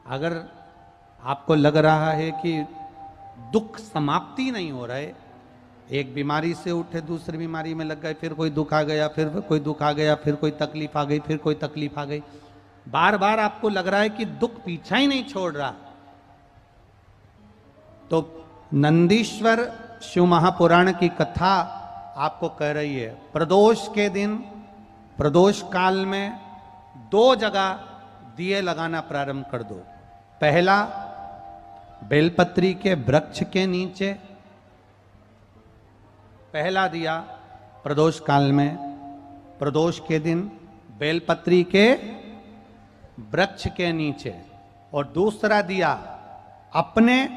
अगर आपको लग रहा है कि दुख समाप्ति नहीं हो रहा है, एक बीमारी से उठे दूसरी बीमारी में लग गए, फिर कोई दुख आ गया, फिर कोई दुख आ गया, फिर कोई तकलीफ आ गई, फिर कोई तकलीफ आ गई, बार बार आपको लग रहा है कि दुख पीछा ही नहीं छोड़ रहा, तो नंदीश्वर शिव महापुराण की कथा आपको कह रही है, प्रदोष के दिन, प्रदोष काल में 2 जगह दिए लगाना प्रारंभ कर दो। पहला, बेलपत्री के वृक्ष के नीचे पहला दिया प्रदोष काल में, प्रदोष के दिन बेलपत्री के वृक्ष के नीचे, और दूसरा दिया अपने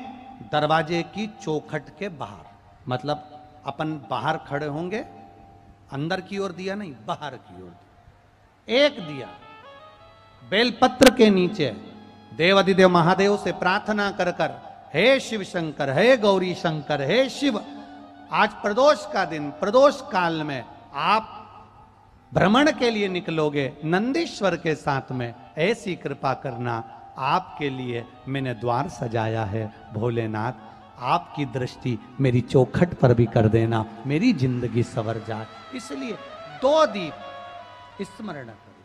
दरवाजे की चौखट के बाहर, मतलब अपन बाहर खड़े होंगे, अंदर की ओर दिया नहीं, बाहर की ओर दिया। एक दिया बेलपत्र के नीचे देवाधिदेव महादेव से प्रार्थना कर कर, हे शिव शंकर, हे गौरी शंकर, हे शिव, आज प्रदोष का दिन, प्रदोष काल में आप भ्रमण के लिए निकलोगे नंदीश्वर के साथ में, ऐसी कृपा करना, आपके लिए मैंने द्वार सजाया है भोलेनाथ, आपकी दृष्टि मेरी चौखट पर भी कर देना, मेरी जिंदगी संवर जाए। इसलिए 2 दीप स्मरण करो।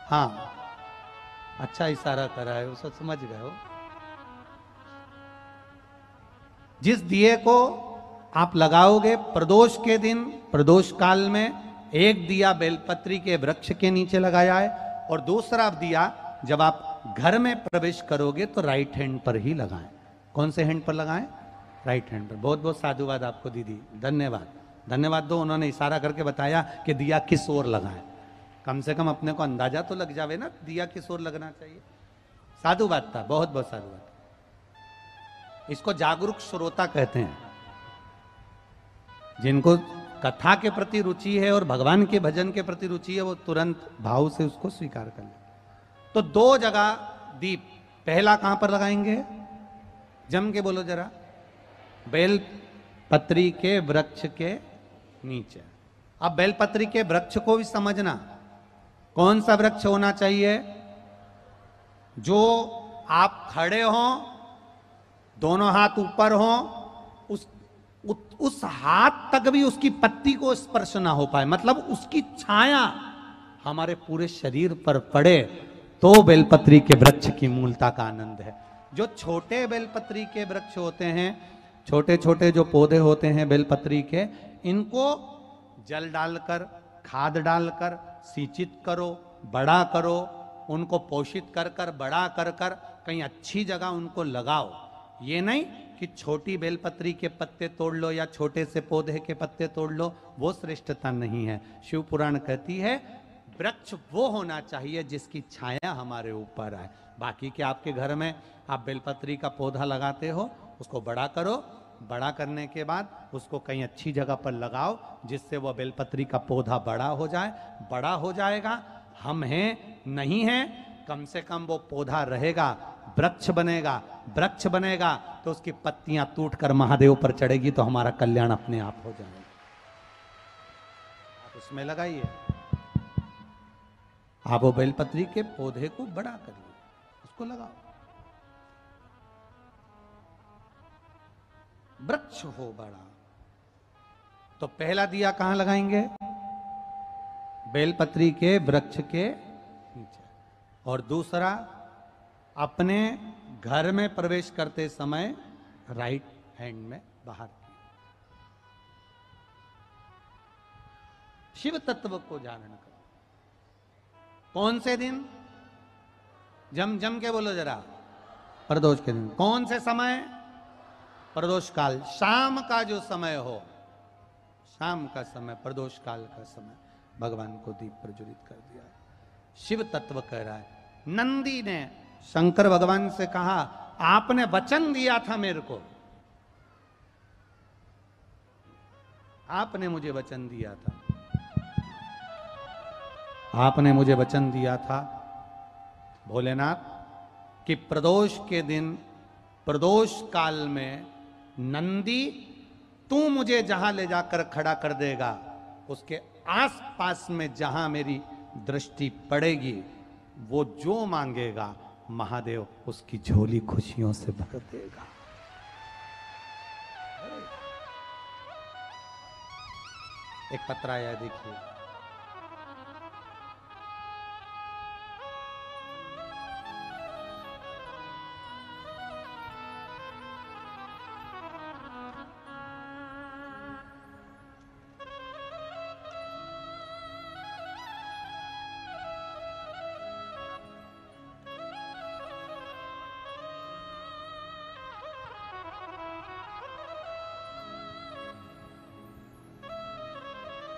हाँ, अच्छा इशारा करा है, उसे समझ गए हो। जिस दिए को आप लगाओगे प्रदोष के दिन, प्रदोष काल में, एक दिया बेलपत्री के वृक्ष के नीचे लगाया है, और दूसरा दिया जब आप घर में प्रवेश करोगे तो राइट हैंड पर ही लगाएं। कौन से हैंड पर लगाएं? राइट हैंड पर। बहुत बहुत साधुवाद आपको दीदी, धन्यवाद, धन्यवाद दो, उन्होंने इशारा करके बताया कि दिया किस ओर लगाएं। कम से कम अपने को अंदाजा तो लग जावे ना दिया किस ओर लगना चाहिए। साधुवाद था, बहुत बहुत साधुवाद। इसको जागरूक श्रोता कहते हैं, जिनको कथा के प्रति रुचि है और भगवान के भजन के प्रति रुचि है, वो तुरंत भाव से उसको स्वीकार कर ले। तो 2 जगह दीप, पहला कहां पर लगाएंगे? जम के बोलो जरा। बेलपत्री के वृक्ष के नीचे। अब बेलपत्री के वृक्ष को भी समझना, कौन सा वृक्ष होना चाहिए? जो आप खड़े हो, दोनों हाथ ऊपर हो, उस हाथ तक भी उसकी पत्ती को स्पर्श ना हो पाए, मतलब उसकी छाया हमारे पूरे शरीर पर पड़े, तो बेलपत्री के वृक्ष की मूलता का आनंद है। जो छोटे बेलपत्री के वृक्ष होते हैं, छोटे छोटे जो पौधे होते हैं बेलपत्री के, इनको जल डालकर, खाद डालकर सिंचित करो, बड़ा करो, उनको पोषित कर कर, बड़ा कर कर कहीं अच्छी जगह उनको लगाओ। ये नहीं कि छोटी बेलपत्री के पत्ते तोड़ लो या छोटे से पौधे के पत्ते तोड़ लो, वो श्रेष्ठता नहीं है। शिव पुराण कहती है वृक्ष वो होना चाहिए जिसकी छाया हमारे ऊपर आए। बाकी के आपके घर में आप बेलपत्री का पौधा लगाते हो, उसको बड़ा करो, बड़ा करने के बाद उसको कहीं अच्छी जगह पर लगाओ जिससे वह बेलपत्री का पौधा बड़ा हो जाए। बड़ा हो जाएगा, हम हैं नहीं हैं, कम से कम वो पौधा रहेगा, वृक्ष बनेगा। वृक्ष बनेगा तो उसकी पत्तियां टूटकर महादेव पर चढ़ेगी, तो हमारा कल्याण अपने आप हो जाएगा। आप उसमें लगाइए, आप वो बेलपत्री के पौधे को बड़ा करिए, उसको लगाओ, वृक्ष हो बड़ा। तो पहला दिया कहां लगाएंगे? बेलपत्री के वृक्ष के नीचे। और दूसरा, अपने घर में प्रवेश करते समय राइट हैंड में बाहर की। शिव तत्व को धारण करो। कौन से दिन? जम जम के बोलो जरा। प्रदोष के दिन। कौन से समय? प्रदोष काल, शाम का जो समय हो, शाम का समय, प्रदोष काल का समय, भगवान को दीप प्रज्वलित कर दिया। शिव तत्व कह रहा है। नंदी ने शंकर भगवान से कहा, आपने वचन दिया था मेरे को, आपने मुझे वचन दिया था, आपने मुझे वचन दिया था भोलेनाथ कि प्रदोष के दिन, प्रदोष काल में नंदी तू मुझे जहां ले जाकर खड़ा कर देगा, उसके आसपास में जहां मेरी दृष्टि पड़ेगी, वो जो मांगेगा महादेव उसकी झोली खुशियों से भर देगा। एक पत्र आया देखिए,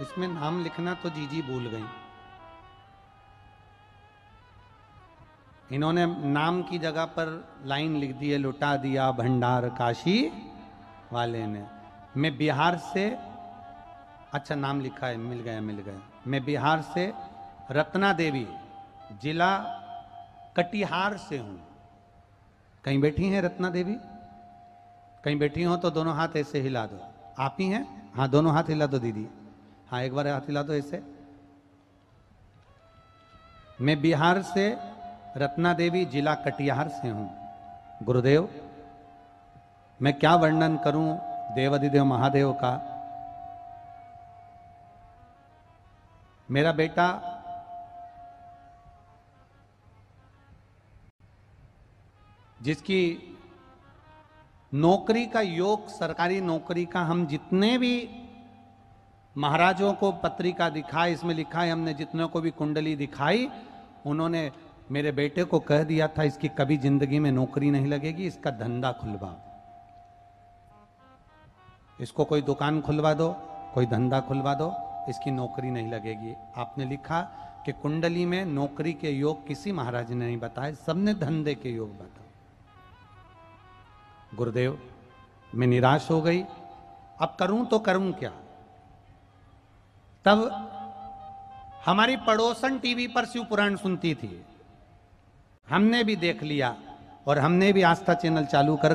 इसमें नाम लिखना तो जीजी भूल गई। इन्होंने नाम की जगह पर लाइन लिख दी है, लुटा दिया भंडार काशी वाले ने। मैं बिहार से, अच्छा नाम लिखा है, मिल गया। मैं बिहार से रत्ना देवी, जिला कटिहार से हूं। कहीं बैठी हैं रत्ना देवी? कहीं बैठी हो तो दोनों हाथ ऐसे हिला दो। आप ही हैं? हाँ, दोनों हाथ हिला दो दीदी। हाँ, एक बार हाथ हिला दो ऐसे। मैं बिहार से रत्ना देवी, जिला कटिहार से हूं। गुरुदेव, मैं क्या वर्णन करूं देवाधिदेव महादेव का। मेरा बेटा जिसकी नौकरी का योग, सरकारी नौकरी का, हम जितने भी महाराजों को पत्रिका दिखाई, इसमें लिखा है हमने जितने को भी कुंडली दिखाई, उन्होंने मेरे बेटे को कह दिया था इसकी कभी जिंदगी में नौकरी नहीं लगेगी, इसका धंधा खुलवा, इसको कोई दुकान खुलवा दो, कोई धंधा खुलवा दो, इसकी नौकरी नहीं लगेगी। आपने लिखा कि कुंडली में नौकरी के योग किसी महाराज ने नहीं बताए, सबने धंधे के योग बताए। गुरुदेव, मैं निराश हो गई, अब करूं तो करूं क्या। तब हमारी पड़ोसन टीवी पर शिव पुराण सुनती थी, हमने भी देख लिया और हमने भी आस्था चैनल चालू कर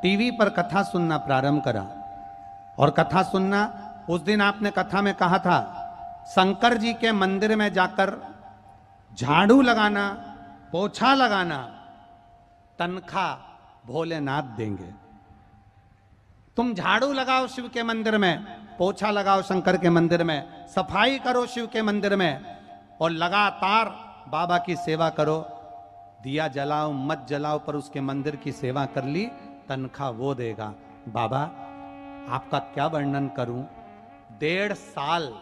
टीवी पर कथा सुनना प्रारंभ करा। और कथा सुनना, उस दिन आपने कथा में कहा था शंकर जी के मंदिर में जाकर झाड़ू लगाना, पोछा लगाना, तनख्वाह भोलेनाथ देंगे। तुम झाड़ू लगाओ शिव के मंदिर में, पोछा लगाओ शंकर के मंदिर में, सफाई करो शिव के मंदिर में और लगातार बाबा की सेवा करो। दिया जलाओ मत जलाओ, पर उसके मंदिर की सेवा कर ली, तनख्वाह वो देगा। बाबा, आपका क्या वर्णन करूं। 1.5 साल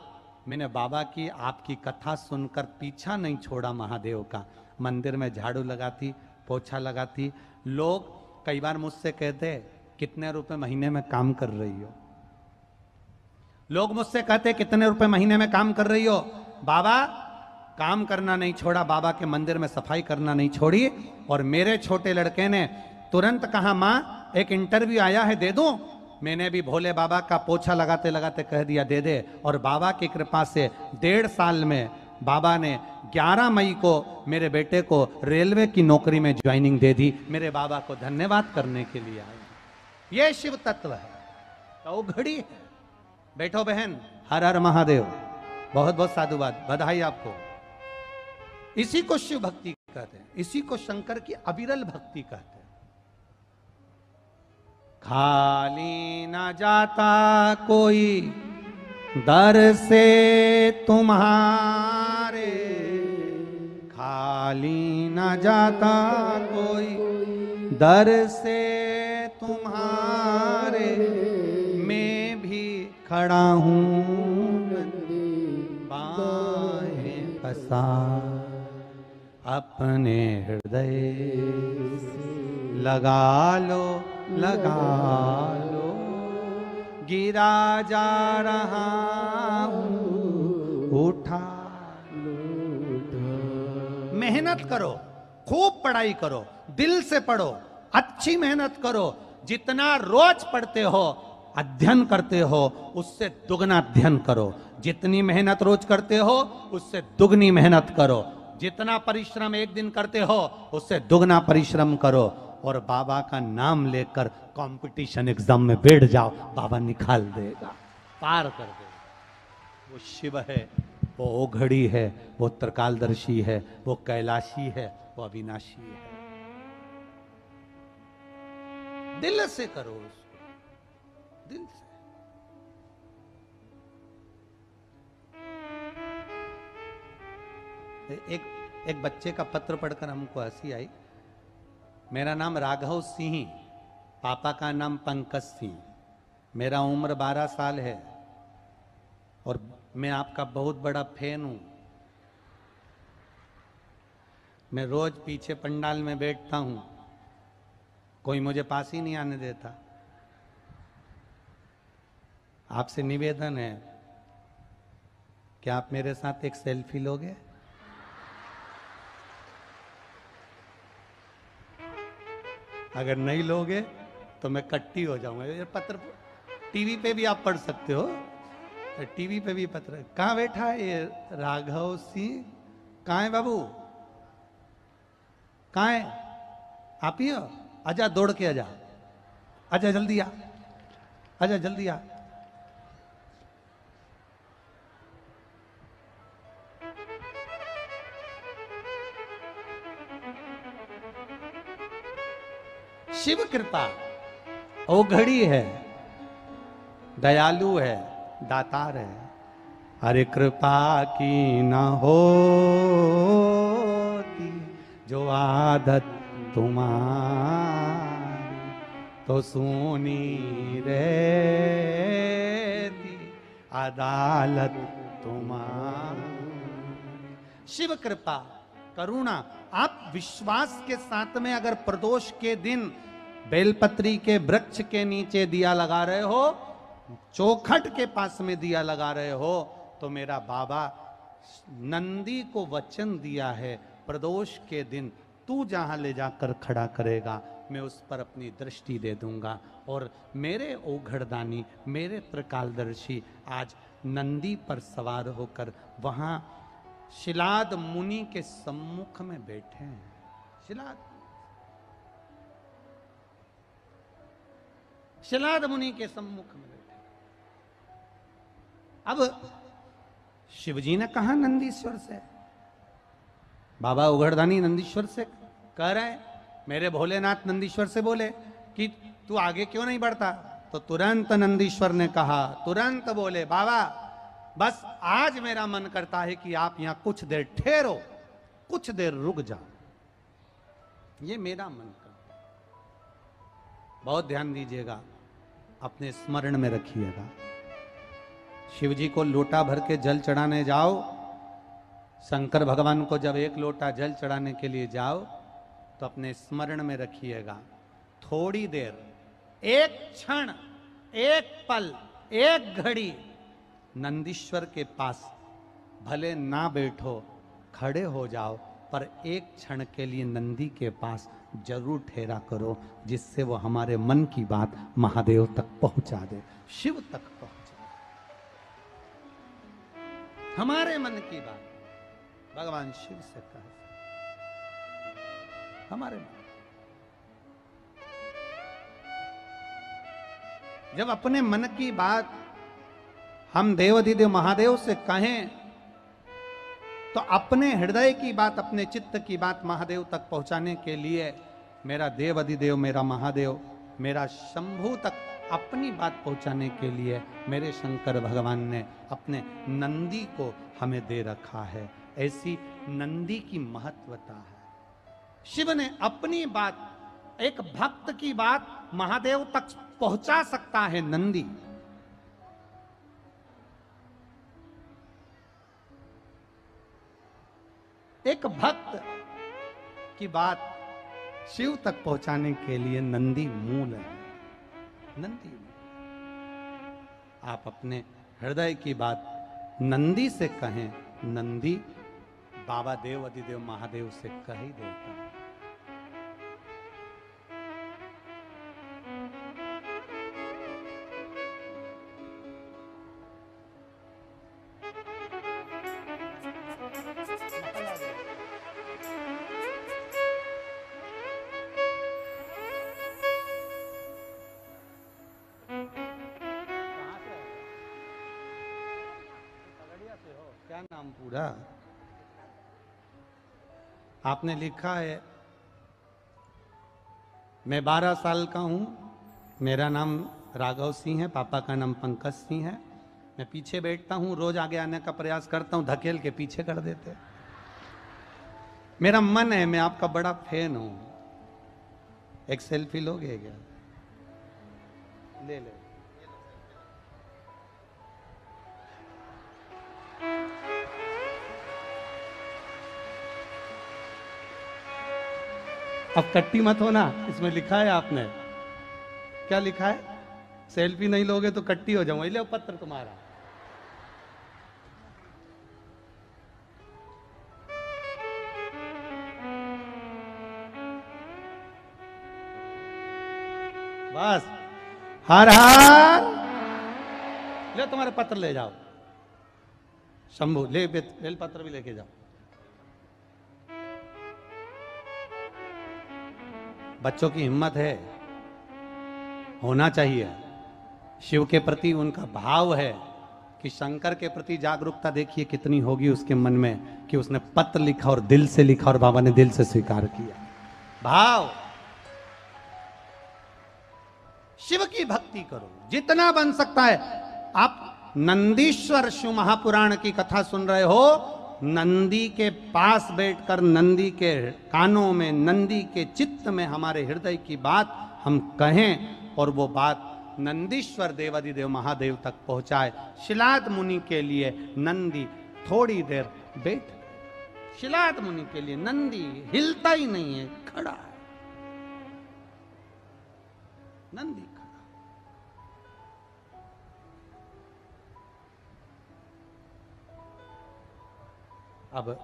मैंने बाबा की, आपकी कथा सुनकर पीछा नहीं छोड़ा महादेव का। मंदिर में झाड़ू लगाती, पोछा लगाती। लोग कई बार मुझसे कहते कितने रुपए महीने में काम कर रही हो। लोग मुझसे कहते कितने रुपए महीने में काम कर रही हो। बाबा, काम करना नहीं छोड़ा, बाबा के मंदिर में सफाई करना नहीं छोड़ी। और मेरे छोटे लड़के ने तुरंत कहा, मां एक इंटरव्यू आया है, दे दूं। मैंने भी भोले बाबा का पोछा लगाते लगाते कह दिया दे दे। और बाबा की कृपा से 1.5 साल में बाबा ने 11 मई को मेरे बेटे को रेलवे की नौकरी में ज्वाइनिंग दे दी। मेरे बाबा को धन्यवाद करने के लिए आए। ये शिव तत्व है, तो घड़ी है। बैठो बहन, हर हर महादेव, बहुत बहुत साधुवाद, बधाई आपको। इसी को शिव भक्ति कहते हैं, इसी को शंकर की अविरल भक्ति कहते हैं। खाली ना जाता कोई दर से तुम्हारे, खाली ना जाता कोई दर से तुम्हारे, मैं भी खड़ा हूँ बाहें पसार, अपने हृदय लगा लो गिरा जा रहा हूँ उठा लो। मेहनत करो, खूब पढ़ाई करो, दिल से पढ़ो, अच्छी मेहनत करो। जितना रोज पढ़ते हो, अध्ययन करते हो, उससे दुगना अध्ययन करो। जितनी मेहनत रोज करते हो, उससे दुगनी मेहनत करो। जितना परिश्रम एक दिन करते हो, उससे दुगना परिश्रम करो। और बाबा का नाम लेकर कंपटीशन एग्जाम में बैठ जाओ, बाबा निकाल देगा, पार कर देगा। वो शिव है, वो ओघड़ी है, वो त्रिकालदर्शी है, वो कैलाशी है, वो अविनाशी है। दिल से करो उसको, दिल से। एक बच्चे का पत्र पढ़कर हमको हंसी आई। मेरा नाम राघव सिंह, पापा का नाम पंकज सिंह, मेरा उम्र 12 साल है और मैं आपका बहुत बड़ा फैन हूं। मैं रोज पीछे पंडाल में बैठता हूं, कोई मुझे पास ही नहीं आने देता। आपसे निवेदन है, क्या आप मेरे साथ एक सेल्फी लोगे? अगर नहीं लोगे तो मैं कट्टी हो जाऊंगा। ये पत्र टीवी पे भी आप पढ़ सकते हो, टीवी पे भी पत्र। कहाँ बैठा है ये राघव सिंह? कहाँ है बाबू? कहाँ है? आप ही हो? आजा, दौड़ के आजा, आजा जल्दी आ, आजा जल्दी आ। शिव कृपा ओ घड़ी है, दयालु है, दातार है। अरे कृपा की न होती जो आदत तुम्हारी, तो सुनी रहती अदालत तुम्हारी। शिव कृपा, करुणा। आप विश्वास के साथ में अगर प्रदोष के दिन बेलपत्री के वृक्ष के नीचे दिया लगा रहे हो, चौखट के पास में दिया लगा रहे हो, तो मेरा बाबा नंदी को वचन दिया है, प्रदोष के दिन तू जहां ले जाकर खड़ा करेगा मैं उस पर अपनी दृष्टि दे दूंगा। और मेरे ओघड़दानी, मेरे त्रिकालदर्शी आज नंदी पर सवार होकर वहां शिलाद मुनि के सम्मुख में बैठे हैं। शिलाद मुनि के सम्मुख में बैठे। अब शिवजी ने कहा नंदीश्वर से, बाबा उघड़दानी नंदीश्वर से कह रहे हैं, मेरे भोलेनाथ नंदीश्वर से बोले कि तू आगे क्यों नहीं बढ़ता? तो तुरंत नंदीश्वर ने कहा, तुरंत बोले, बाबा बस आज मेरा मन करता है कि आप यहां कुछ देर ठहरो, कुछ देर रुक जाओ, ये मेरा मन करता। बहुत ध्यान दीजिएगा, अपने स्मरण में रखिएगा। शिव जी को लोटा भर के जल चढ़ाने जाओ, शंकर भगवान को जब एक लोटा जल चढ़ाने के लिए जाओ तो अपने स्मरण में रखिएगा, थोड़ी देर, एक क्षण, एक पल, एक घड़ी नंदीश्वर के पास भले ना बैठो, खड़े हो जाओ, पर एक क्षण के लिए नंदी के पास जरूर ठहरा करो, जिससे वो हमारे मन की बात महादेव तक पहुंचा दे, शिव तक पहुंचा दे। हमारे मन की बात भगवान शिव से कहे, हमारे मन। जब अपने मन की बात हम देवाधिदेव महादेव से कहें तो अपने हृदय की बात, अपने चित्त की बात महादेव तक पहुंचाने के लिए मेरा देवाधिदेव, मेरा महादेव, मेरा शंभू तक अपनी बात पहुंचाने के लिए मेरे शंकर भगवान ने अपने नंदी को हमें दे रखा है। ऐसी नंदी की महत्वता है। शिव ने अपनी बात, एक भक्त की बात महादेव तक पहुंचा सकता है नंदी। एक भक्त की बात शिव तक पहुंचाने के लिए नंदी मूल है। नंदी, आप अपने हृदय की बात नंदी से कहें, नंदी बाबा देव अधिदेव महादेव से कह ही देता है। क्या नाम पूरा? आपने लिखा है मैं 12 साल का हूं, मेरा नाम राघव सिंह है, पापा का नाम पंकज सिंह है। मैं पीछे बैठता हूँ, रोज आगे आने का प्रयास करता हूँ, धकेल के पीछे कर देते। मेरा मन है, मैं आपका बड़ा फैन हूं। एक सेल्फी लोगे क्या? ले ले। अब कट्टी मत हो ना, इसमें लिखा है आपने, क्या लिखा है? सेल्फी नहीं लोगे तो कट्टी हो जाऊंगा। ले पत्र तुम्हारा। बस, हर हर। ले तुम्हारे पत्र ले जाओ, शंभू ले, बेल पत्र भी लेके जाओ। बच्चों की हिम्मत है, होना चाहिए। शिव के प्रति उनका भाव है कि शंकर के प्रति जागरूकता देखिए कितनी होगी उसके मन में, कि उसने पत्र लिखा और दिल से लिखा और बाबा ने दिल से स्वीकार किया। भाव, शिव की भक्ति करो जितना बन सकता है। आप नंदीश्वर शिव महापुराण की कथा सुन रहे हो, नंदी के पास बैठकर नंदी के कानों में, नंदी के चित्त में हमारे हृदय की बात हम कहें और वो बात नंदीश्वर देवादिदेव महादेव तक पहुंचाए। शिलाद मुनि के लिए नंदी थोड़ी देर बैठ, शिलाद मुनि के लिए नंदी हिलता ही नहीं है, खड़ा है नंदी खड़ा। अब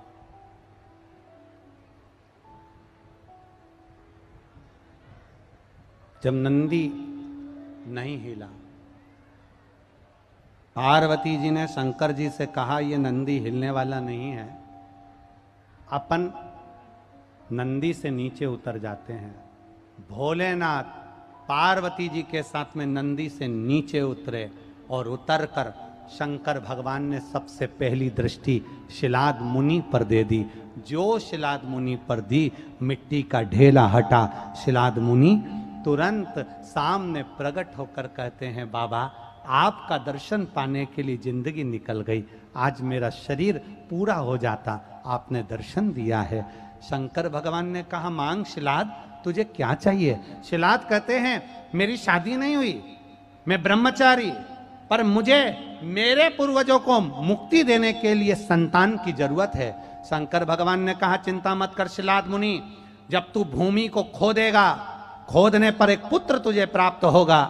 जब नंदी नहीं हिला, पार्वती जी ने शंकर जी से कहा ये नंदी हिलने वाला नहीं है। अपन नंदी से नीचे उतर जाते हैं। भोलेनाथ पार्वती जी के साथ में नंदी से नीचे उतरे और उतरकर शंकर भगवान ने सबसे पहली दृष्टि शिलाद मुनि पर दे दी। जो शिलाद मुनि पर दी, मिट्टी का ढेला हटा। शिलाद मुनि तुरंत सामने प्रकट होकर कहते हैं, बाबा आपका दर्शन पाने के लिए जिंदगी निकल गई, आज मेरा शरीर पूरा हो जाता, आपने दर्शन दिया है। शंकर भगवान ने कहा, मांग शिलाद, तुझे क्या चाहिए? शिलाद कहते हैं, मेरी शादी नहीं हुई, मैं ब्रह्मचारी, पर मुझे मेरे पूर्वजों को मुक्ति देने के लिए संतान की जरूरत है। शंकर भगवान ने कहा, चिंता मत कर शिलाद मुनि, जब तू भूमि को खोदेगा, खोदने पर एक पुत्र तुझे प्राप्त होगा।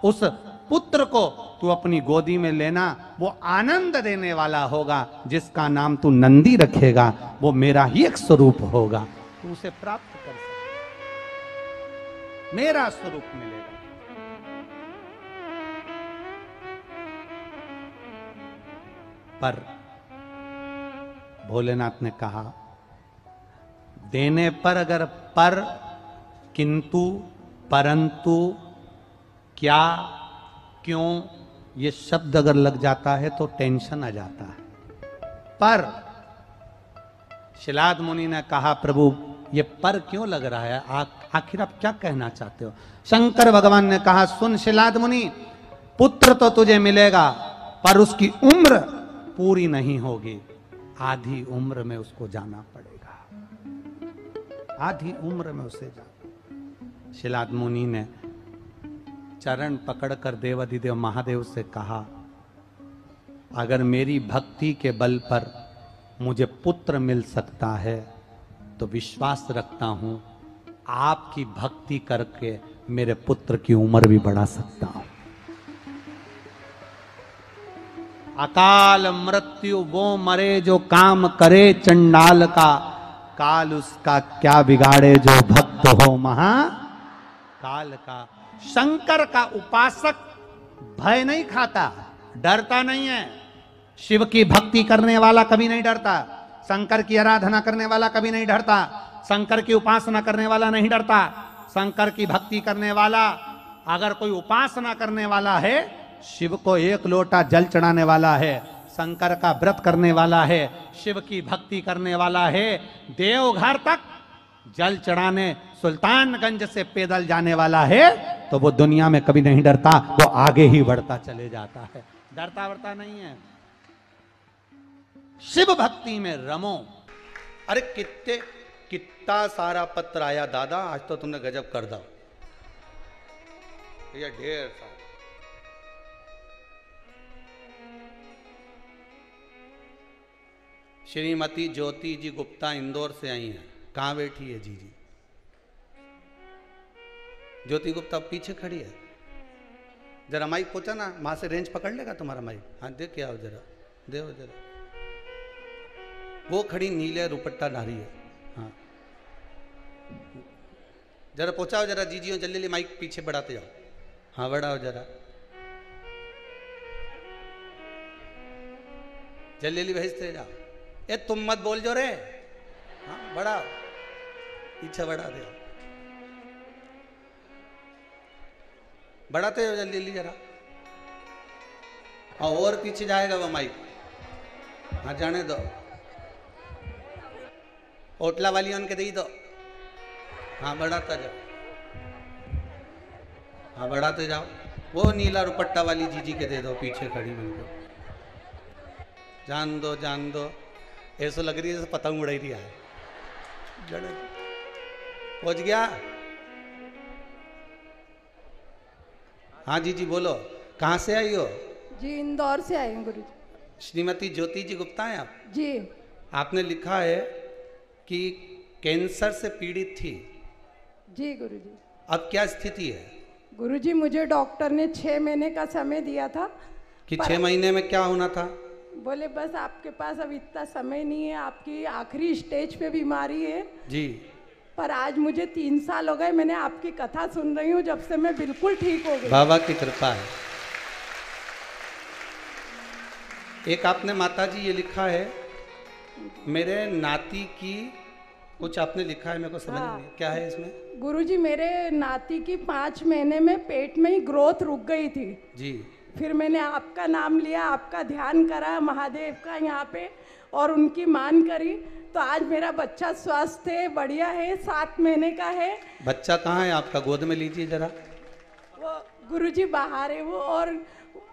उस पुत्र को तू अपनी गोदी में लेना, वो आनंद देने वाला होगा। जिसका नाम तू नंदी रखेगा वो मेरा ही एक स्वरूप होगा, तू उसे प्राप्त कर सकता, मेरा स्वरूप मिलेगा। पर भोलेनाथ ने कहा, देने पर अगर पर, किंतु, परंतु, क्या, क्यों ये शब्द अगर लग जाता है तो टेंशन आ जाता है। पर शिलाद मुनि ने कहा, प्रभु ये पर क्यों लग रहा है, आखिर आप क्या कहना चाहते हो? शंकर भगवान ने कहा, सुन शिलाद मुनि, पुत्र तो तुझे मिलेगा पर उसकी उम्र पूरी नहीं होगी, आधी उम्र में उसको जाना पड़ेगा, आधी उम्र में उसे जाना। शिलाद मुनि ने चरण पकड़कर देवादिदेव महादेव से कहा, अगर मेरी भक्ति के बल पर मुझे पुत्र मिल सकता है तो विश्वास रखता हूं आपकी भक्ति करके मेरे पुत्र की उम्र भी बढ़ा सकता हूं। अकाल मृत्यु वो मरे जो काम करे चंडाल का, काल उसका क्या बिगाड़े जो भक्त हो महा काल का। शंकर का उपासक भय नहीं खाता, डरता नहीं है। शिव की भक्ति करने वाला कभी नहीं डरता, शंकर की आराधना करने वाला कभी नहीं डरता, शंकर की उपासना करने वाला नहीं डरता। शंकर की भक्ति करने वाला, अगर कोई उपासना करने वाला है, शिव को एक लोटा जल चढ़ाने वाला है, शंकर का व्रत करने वाला है, शिव की भक्ति करने वाला है, देवघर तक जल चढ़ाने सुल्तानगंज से पैदल जाने वाला है, तो वो दुनिया में कभी नहीं डरता, वो आगे ही बढ़ता चले जाता है, डरता वरता नहीं है। शिव भक्ति में रमो। अरे कितना सारा पत्र आया दादा, आज तो तुमने गजब कर दो, ये ढेर सारा। श्रीमती ज्योति जी गुप्ता इंदौर से आई हैं। कहाँ बैठी है जी? ज्योति गुप्ता पीछे खड़ी है, जरा माइक पहुंचा ना, वहां से रेंज पकड़ लेगा तुम्हारा माइक। हाँ देख के आओ जरा, देखो जरा, वो खड़ी नीले रुपट्टा नारी है। हाँ जरा पहुंचाओ जरा जीजियो, जल्दी माइक पीछे बढ़ाते जाओ। हाँ बढ़ाओ जरा, जल्दी भेजते जाओ। ए तुम मत बोल जो रे। हाँ बढ़ाओ, पीछे बढ़ा दे, बढ़ाते हो जल्दी जल्दी जरा। हाँ और पीछे जाएगा वो माइक। हाँ जाने दो, ओटला वाली उनके दे दो। हाँ बढ़ाता जाओ, हाँ बढ़ाते जाओ। वो नीला रुपट्टा वाली जीजी के दे दो, पीछे खड़ी बिल्कुल। जान दो जान दो, ऐसा लग रही है जैसे पतंग उड़ रही है। पहुंच गया। हाँ जीजी बोलो, कहाँ से आई हो? जी इंदौर से आई हूँ गुरुजी। श्रीमती ज्योति जी गुप्ता हैं आप? जी। आपने लिखा है कि कैंसर से पीड़ित थी। जी गुरुजी। अब क्या स्थिति है? गुरुजी मुझे डॉक्टर ने 6 महीने का समय दिया था कि 6 महीने में क्या होना था? बोले बस आपके पास अब इतना समय नहीं है, आपकी आखिरी स्टेज पे बीमारी है जी। पर आज मुझे 3 साल हो गए, मैंने आपकी कथा सुन रही हूँ जब से मैं बिल्कुल ठीक हो गई। बाबा की कृपा है। एक आपने माता जी ये लिखा है, मेरे नाती की, कुछ आपने लिखा है, मेरे को समझ नहीं क्या है इसमें। गुरुजी मेरे नाती की 5 महीने में पेट में ही ग्रोथ रुक गई थी जी। फिर मैंने आपका नाम लिया, आपका ध्यान करा महादेव का यहाँ पे और उनकी मान करी, तो आज मेरा बच्चा स्वस्थ है, बढ़िया है, 7 महीने का है। बच्चा कहाँ है आपका? गोद में लीजिए जरा। वो गुरुजी बाहर है वो, और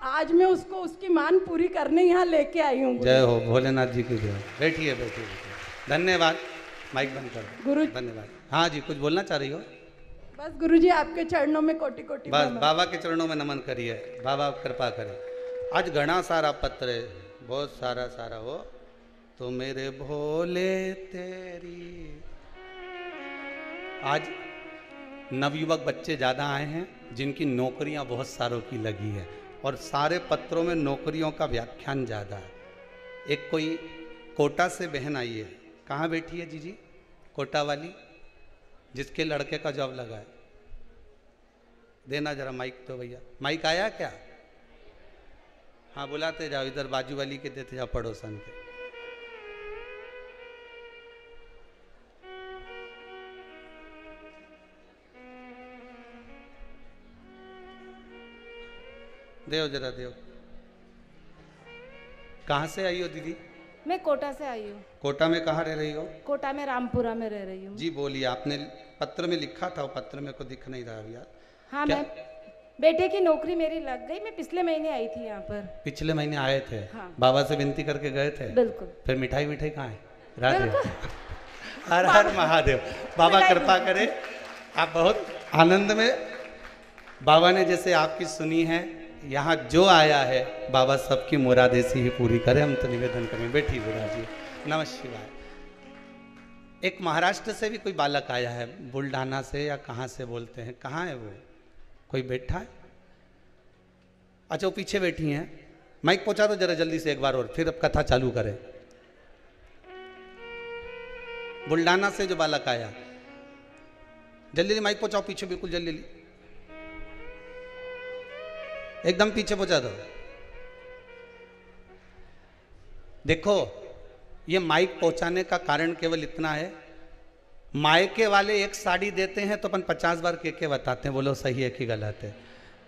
आज मैं उसको उसकी मान पूरी करने यहाँ लेके आई हूँ। जय हो भोलेनाथ जी की जय। बैठिए बैठिए, धन्यवाद। माइक बंद कर दो गुरु। धन्यवाद। हाँ जी कुछ बोलना चाह रही हो? बस गुरुजी आपके चरणों में कोटि कोटि बस बाबा के चरणों में नमन करिए, बाबा कृपा करे। आज घना सारा पत्र है, बहुत सारा हो, तो मेरे भोले तेरी। आज नवयुवक बच्चे ज़्यादा आए हैं जिनकी नौकरियां बहुत सारों की लगी है, और सारे पत्रों में नौकरियों का व्याख्यान ज़्यादा है। एक कोई कोटा से बहन आई है। कहाँ बैठी है जीजी? कोटा वाली, जिसके लड़के का जॉब लगा है। देना जरा माइक तो भैया, माइक आया क्या? हाँ बुलाते जाओ, इधर बाजू वाली के देते जाओ, पड़ोसन के। देव जरा देव। कहाँ से आई हो दीदी? मैं कोटा से आई हूँ। कोटा में कहाँ रह रही हो? कोटा में रामपुरा में रह रही हूँ। जी बोलिए, आपने पत्र में लिखा था, वो पत्र में को दिख नहीं रहा यार। हाँ मैं, बेटे की नौकरी मेरी लग गई, मैं पिछले महीने आई थी यहाँ पर। पिछले महीने आए थे? हाँ। बाबा से विनती करके गए थे? बिल्कुल। फिर मिठाई मिठाई कहाँ है? राधे हर हर महादेव। बाबा कृपा करे, आप बहुत आनंद में। बाबा ने जैसे आपकी सुनी है, यहाँ जो आया है बाबा सबकी मुरादें से ही पूरी करे, हम तो निवेदन करें। बैठिए गुरुजी। नमः शिवाय। एक महाराष्ट्र से भी कोई बालक आया है, बुल्ढाना से या कहाँ से बोलते हैं, कहाँ है वो? कोई बैठा है? अच्छा वो पीछे बैठी हैं। माइक पहुंचा दो जरा जल्दी से एक बार और, फिर अब कथा चालू करें। बुल्ढाना से जो बालक आया, जल्दी माइक पहुंचाओ पीछे, बिल्कुल जल्दी, एकदम पीछे पहुंचा दो। देखो ये माइक पहुंचाने का कारण केवल इतना है, मायके वाले एक साड़ी देते हैं तो अपन 50 बार के बताते हैं, बोलो सही है कि गलत है।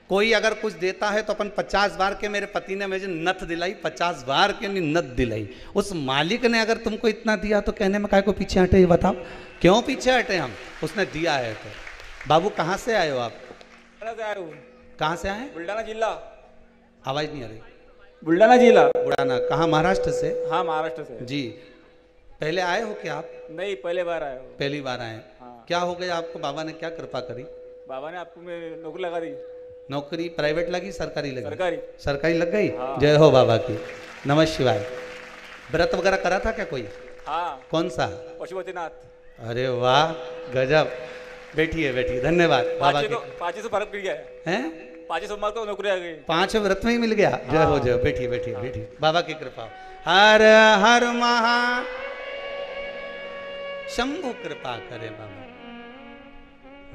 कोई अगर कुछ देता है तो अपन 50 बार के, मेरे पति ने मुझे नथ दिलाई, 50 बार के नहीं नथ दिलाई। उस मालिक ने अगर तुमको इतना दिया तो कहने में काहे को पीछे हटे? ये बताओ क्यों पीछे हटे हम? उसने दिया है तो। बाबू कहाँ से आए हो आप? से आया हूँ। कहाँ से आए? बुल्ढाना जिला। आवाज नहीं आ रही। बुल्ढाना जिला। बुढ़ाना कहाँ? महाराष्ट्र से? हाँ महाराष्ट्र से। जी। पहले आए हो क्या आप? नहीं पहले बार आया हूँ। पहली बार आए। हाँ। क्या हो गया आपको? बाबा ने क्या कृपा करी? बाबा ने आपको में नौकरी लगा दी। नौकरी प्राइवेट लगी सरकारी लगी? सरकारी। सरकारी लग गई। हाँ। जय हो बाबा की। नमः शिवाय। व्रत वगैरह करा था क्या कोई? हाँ। कौन सा? पशुपतिनाथ। अरे वाह गजब। बैठिए बैठिए, धन्यवाद बाबा के। 500 फर्क मिल गया हैं? 5 सोमवार को नौकरी आ गई। 5 व्रत में ही मिल गया। जय हो जय। बैठिए बैठिए बैठिए, बाबा की कृपा। हर हर महा शंभु कृपा करे बाबा।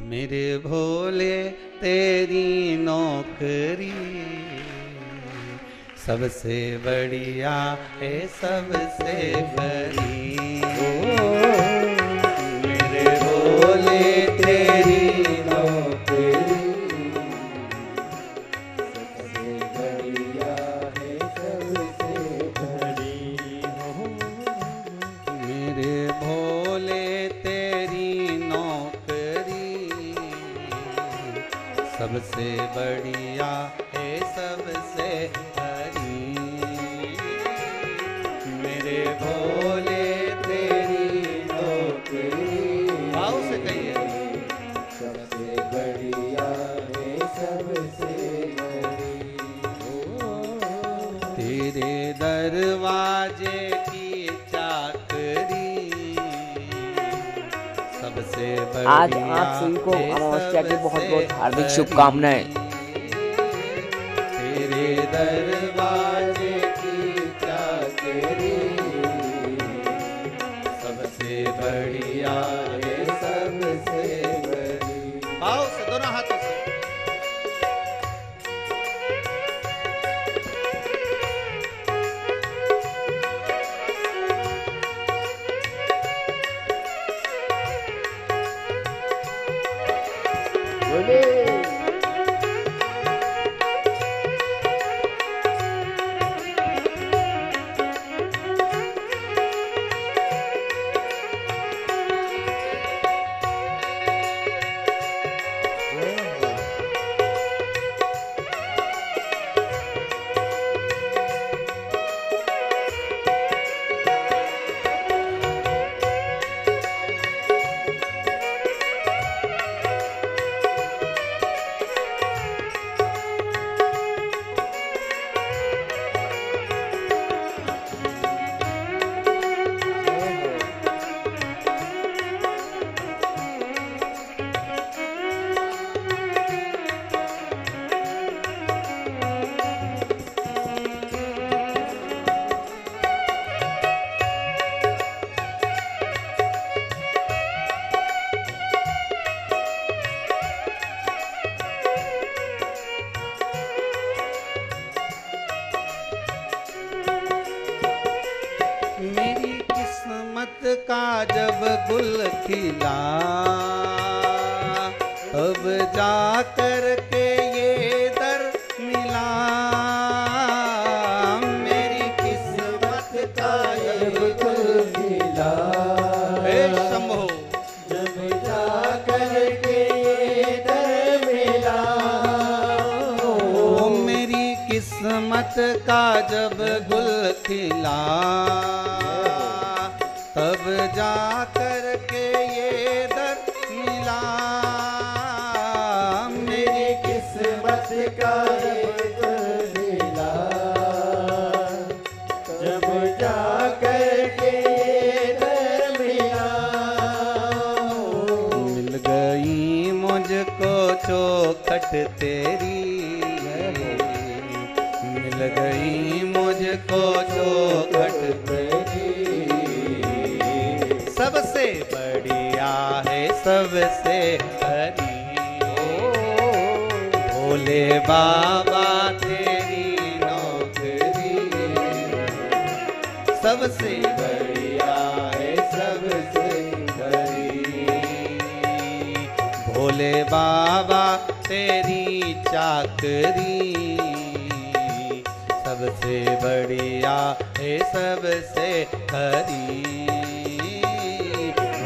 मेरे भोले तेरी नौकरी सबसे बढ़िया है, सबसे बड़ी। मेरे भोले तेरी नौकरी सबसे बढ़िया है, सबसे बड़ी। मेरे भोले तेरी नौकरी सबसे बढ़िया है, सबसे बड़ी। मेरे भोले तेरी नौकरी, भाव से कहिए, सबसे बढ़िया है, सबसे बड़ी। तेरे दरवाजे की चाकरी सबसे बढ़िया। आज आप सभी को अमावस्या की बहुत बहुत हार्दिक शुभकामनाएं। तेरे दरवाजे की चाकरी सबसे बढ़िया है, सबसे बड़ी। भाव से दोनों हाथों से। मेरी किस्मत का जब गुल खिला, तब जा कर के ये दर मिला। मेरी किस्मत का जब गुल खिला, हे शंभो, जब जा कर के ये दर मिला। ओ मेरी किस्मत का जब गुल खिला, तब जा कर के ये दर मिला। मेरी किस्मत का जब गुल खिला, जब जा कर के ये दर मिला। मिल गई मुझको चौखट तेरी, मिल गई मुझको चौखट तेरी। सबसे बढ़िया है, सबसे हरी। भोले बाबा तेरी नौकरी सबसे बढ़िया है, सबसे हरी। भोले बाबा तेरी चाकरी सबसे बढ़िया है, सबसे हरी।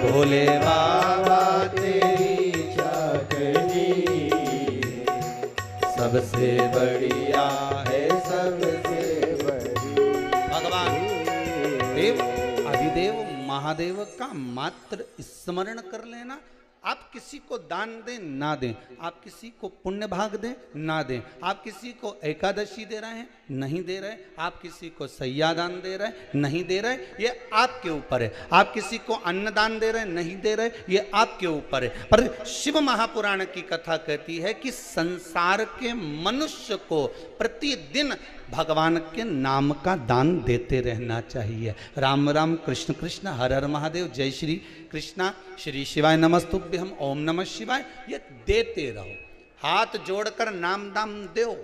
भोले बाबा तेरी चाकरी सबसे बढ़िया है सबसे भगवान देव अधिदेव महादेव का मात्र स्मरण कर लेना। आप किसी को दान दें ना दें, आप किसी को पुण्य भाग दें ना दें, आप किसी को एकादशी दे रहे हैं नहीं दे रहे, आप किसी को सैया दान दे रहे नहीं दे रहे, ये आपके ऊपर है। आप किसी को अन्न दान दे रहे नहीं दे रहे, ये आपके ऊपर है। पर शिव महापुराण की कथा कहती है कि संसार के मनुष्य को प्रतिदिन भगवान के नाम का दान देते रहना चाहिए। राम राम कृष्ण कृष्ण हर हर महादेव, जय श्री कृष्णा, श्री शिवाय नमस्तुभ्यम, ओम नमः शिवाय, ये देते रहो। हाथ जोड़कर नाम दान दो।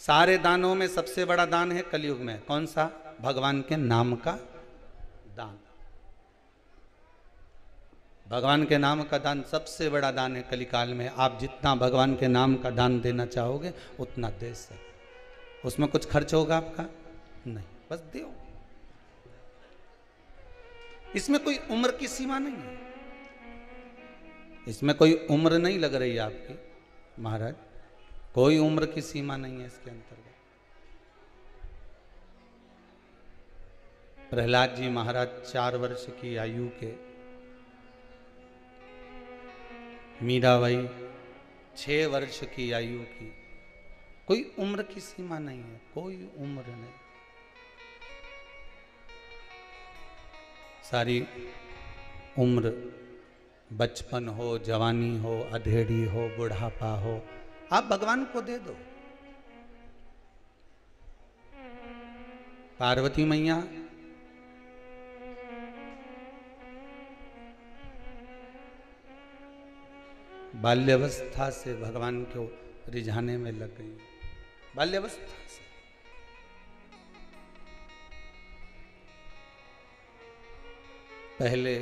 सारे दानों में सबसे बड़ा दान है कलयुग में कौन सा? भगवान के नाम का दान। भगवान के नाम का दान सबसे बड़ा दान है कलिकाल में। आप जितना भगवान के नाम का दान देना चाहोगे उतना दे सकते। उसमें कुछ खर्च होगा आपका? नहीं, बस दो। इसमें कोई उम्र की सीमा नहीं है, इसमें कोई उम्र नहीं लग रही है आपकी महाराज, कोई उम्र की सीमा नहीं है इसके अंतर्गत। प्रहलाद जी महाराज 4 वर्ष की आयु के, मीराबाई 6 वर्ष की आयु की, कोई उम्र की सीमा नहीं है, कोई उम्र नहीं। सारी उम्र, बचपन हो, जवानी हो, अधेड़ी हो, बुढ़ापा हो, आप भगवान को दे दो। पार्वती मैया बाल्यावस्था से भगवान को रिझाने में लग गई, बाल्यावस्था से। पहले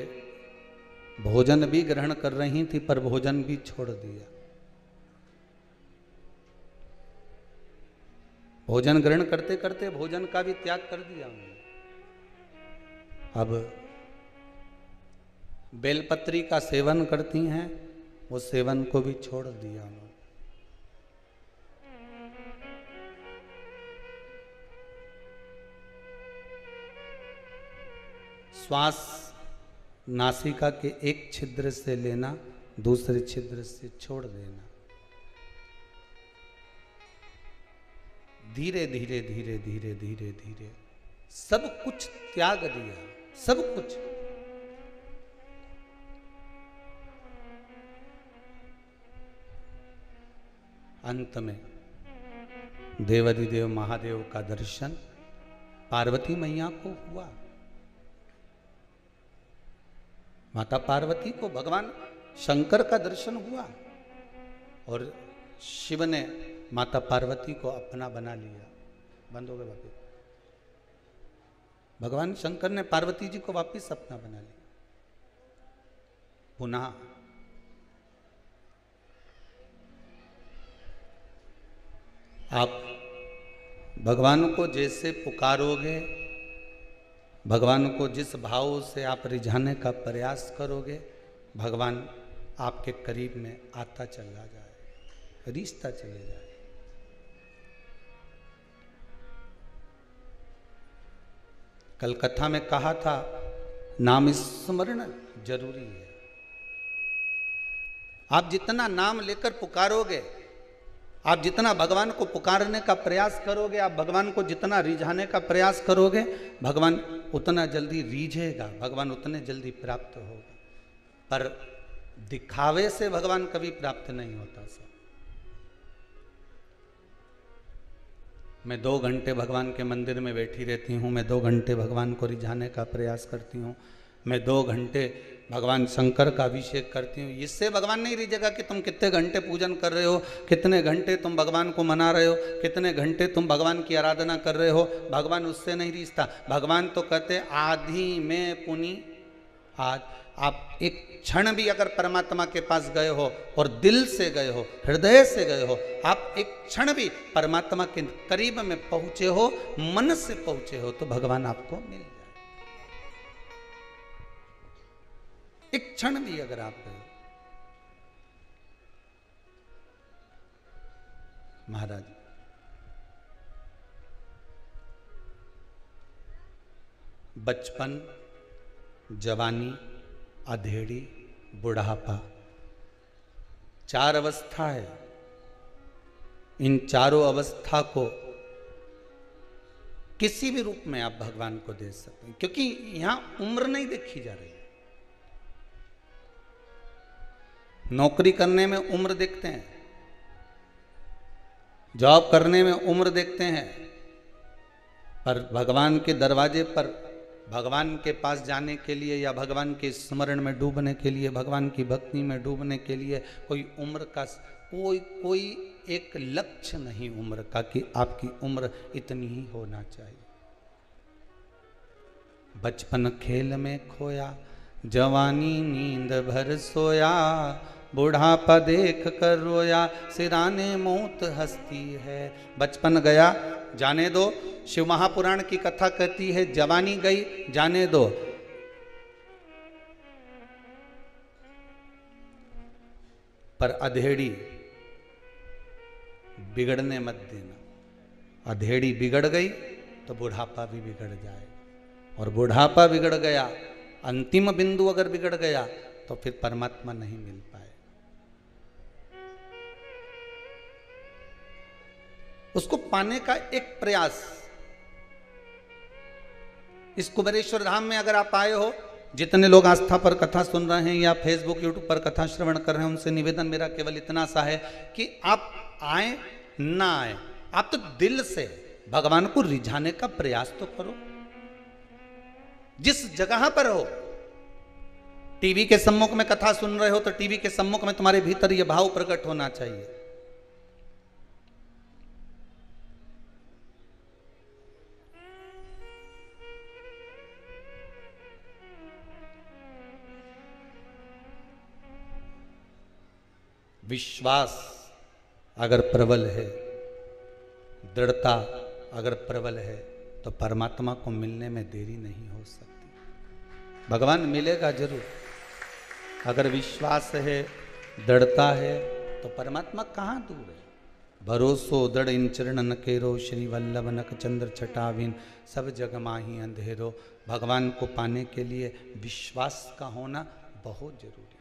भोजन भी ग्रहण कर रही थी पर भोजन भी छोड़ दिया। भोजन ग्रहण करते करते भोजन का भी त्याग कर दिया उन्होंने। अब बेलपत्री का सेवन करती हैं, वो सेवन को भी छोड़ दिया उन्होंने। श्वास नासिका के एक छिद्र से लेना, दूसरे छिद्र से छोड़ देना। धीरे धीरे धीरे धीरे धीरे धीरे सब कुछ त्याग दिया, सब कुछ। अंत में देवाधिदेव महादेव का दर्शन पार्वती मैया को हुआ। माता पार्वती को भगवान शंकर का दर्शन हुआ और शिव ने माता पार्वती को अपना बना लिया। बंद हो गए वापिस। भगवान शंकर ने पार्वती जी को वापिस अपना बना लिया। पुनः आप भगवान को जैसे पुकारोगे, भगवान को जिस भाव से आप रिझाने का प्रयास करोगे, भगवान आपके करीब में आता चला जाए, रिश्ता चले जाए। कल कथा में कहा था नाम स्मरण जरूरी है। आप जितना नाम लेकर पुकारोगे, आप जितना भगवान को पुकारने का प्रयास करोगे, आप भगवान को जितना रिझाने का प्रयास करोगे, भगवान उतना जल्दी रिझेगा, भगवान उतने जल्दी प्राप्त होगा। पर दिखावे से भगवान कभी प्राप्त नहीं होता। सब मैं 2 घंटे भगवान के मंदिर में बैठी रहती हूँ, मैं 2 घंटे भगवान को रिझाने का प्रयास करती हूँ, मैं 2 घंटे भगवान शंकर का अभिषेक करती हूँ। इससे भगवान नहीं रिझेगा कि तुम कितने घंटे पूजन कर रहे हो, कितने घंटे तुम भगवान को मना रहे हो, कितने घंटे तुम भगवान की आराधना कर रहे हो। भगवान उससे नहीं रिझता। भगवान तो कहते आधी में पुनि आज। आप एक क्षण भी अगर परमात्मा के पास गए हो और दिल से गए हो, हृदय से गए हो, आप एक क्षण भी परमात्मा के करीब में पहुंचे हो, मन से पहुंचे हो, तो भगवान आपको मिल जाए। एक क्षण भी अगर आप गए, महाराज, बचपन, जवानी, अधेड़ी, बुढ़ापा, 4 अवस्था है। इन चारों अवस्था को किसी भी रूप में आप भगवान को दे सकते हैं, क्योंकि यहां उम्र नहीं देखी जा रही है। नौकरी करने में उम्र देखते हैं, जॉब करने में उम्र देखते हैं, पर भगवान के दरवाजे पर, भगवान के पास जाने के लिए या भगवान के स्मरण में डूबने के लिए, भगवान की भक्ति में डूबने के लिए कोई उम्र का कोई एक लक्ष्य नहीं उम्र का कि आपकी उम्र इतनी ही होना चाहिए। बचपन खेल में खोया, जवानी नींद भर सोया, बुढ़ापा देख कर रोया, सिराने मौत हंसती है। बचपन गया जाने दो, शिव महापुराण की कथा कहती है जवानी गई जाने दो। पर अधेड़ी बिगड़ने मत देना। अधेड़ी बिगड़ गई तो बुढ़ापा भी बिगड़ जाए, और बुढ़ापा बिगड़ गया, अंतिम बिंदु अगर बिगड़ गया तो फिर परमात्मा नहीं मिल पाए। उसको पाने का एक प्रयास। इस कुबेरेश्वर धाम में अगर आप आए हो, जितने लोग आस्था पर कथा सुन रहे हैं या फेसबुक यूट्यूब पर कथा श्रवण कर रहे हैं, उनसे निवेदन मेरा केवल इतना सा है कि आप आए ना आए, आप तो दिल से भगवान को रिझाने का प्रयास तो करो। जिस जगह पर हो, टीवी के सम्मुख में कथा सुन रहे हो तो टीवी के सम्मुख में तुम्हारे भीतर यह भाव प्रकट होना चाहिए, विश्वास अगर प्रबल है, दृढ़ता अगर प्रबल है, तो परमात्मा को मिलने में देरी नहीं हो सकती। भगवान मिलेगा जरूर। अगर विश्वास है, दृढ़ता है, तो परमात्मा कहाँ दूर है। भरोसो दृढ़ इन चरणन केरो, श्री वल्लभ नक चंद्र छटाविन, सब जग माही अंधेरो। भगवान को पाने के लिए विश्वास का होना बहुत जरूरी है।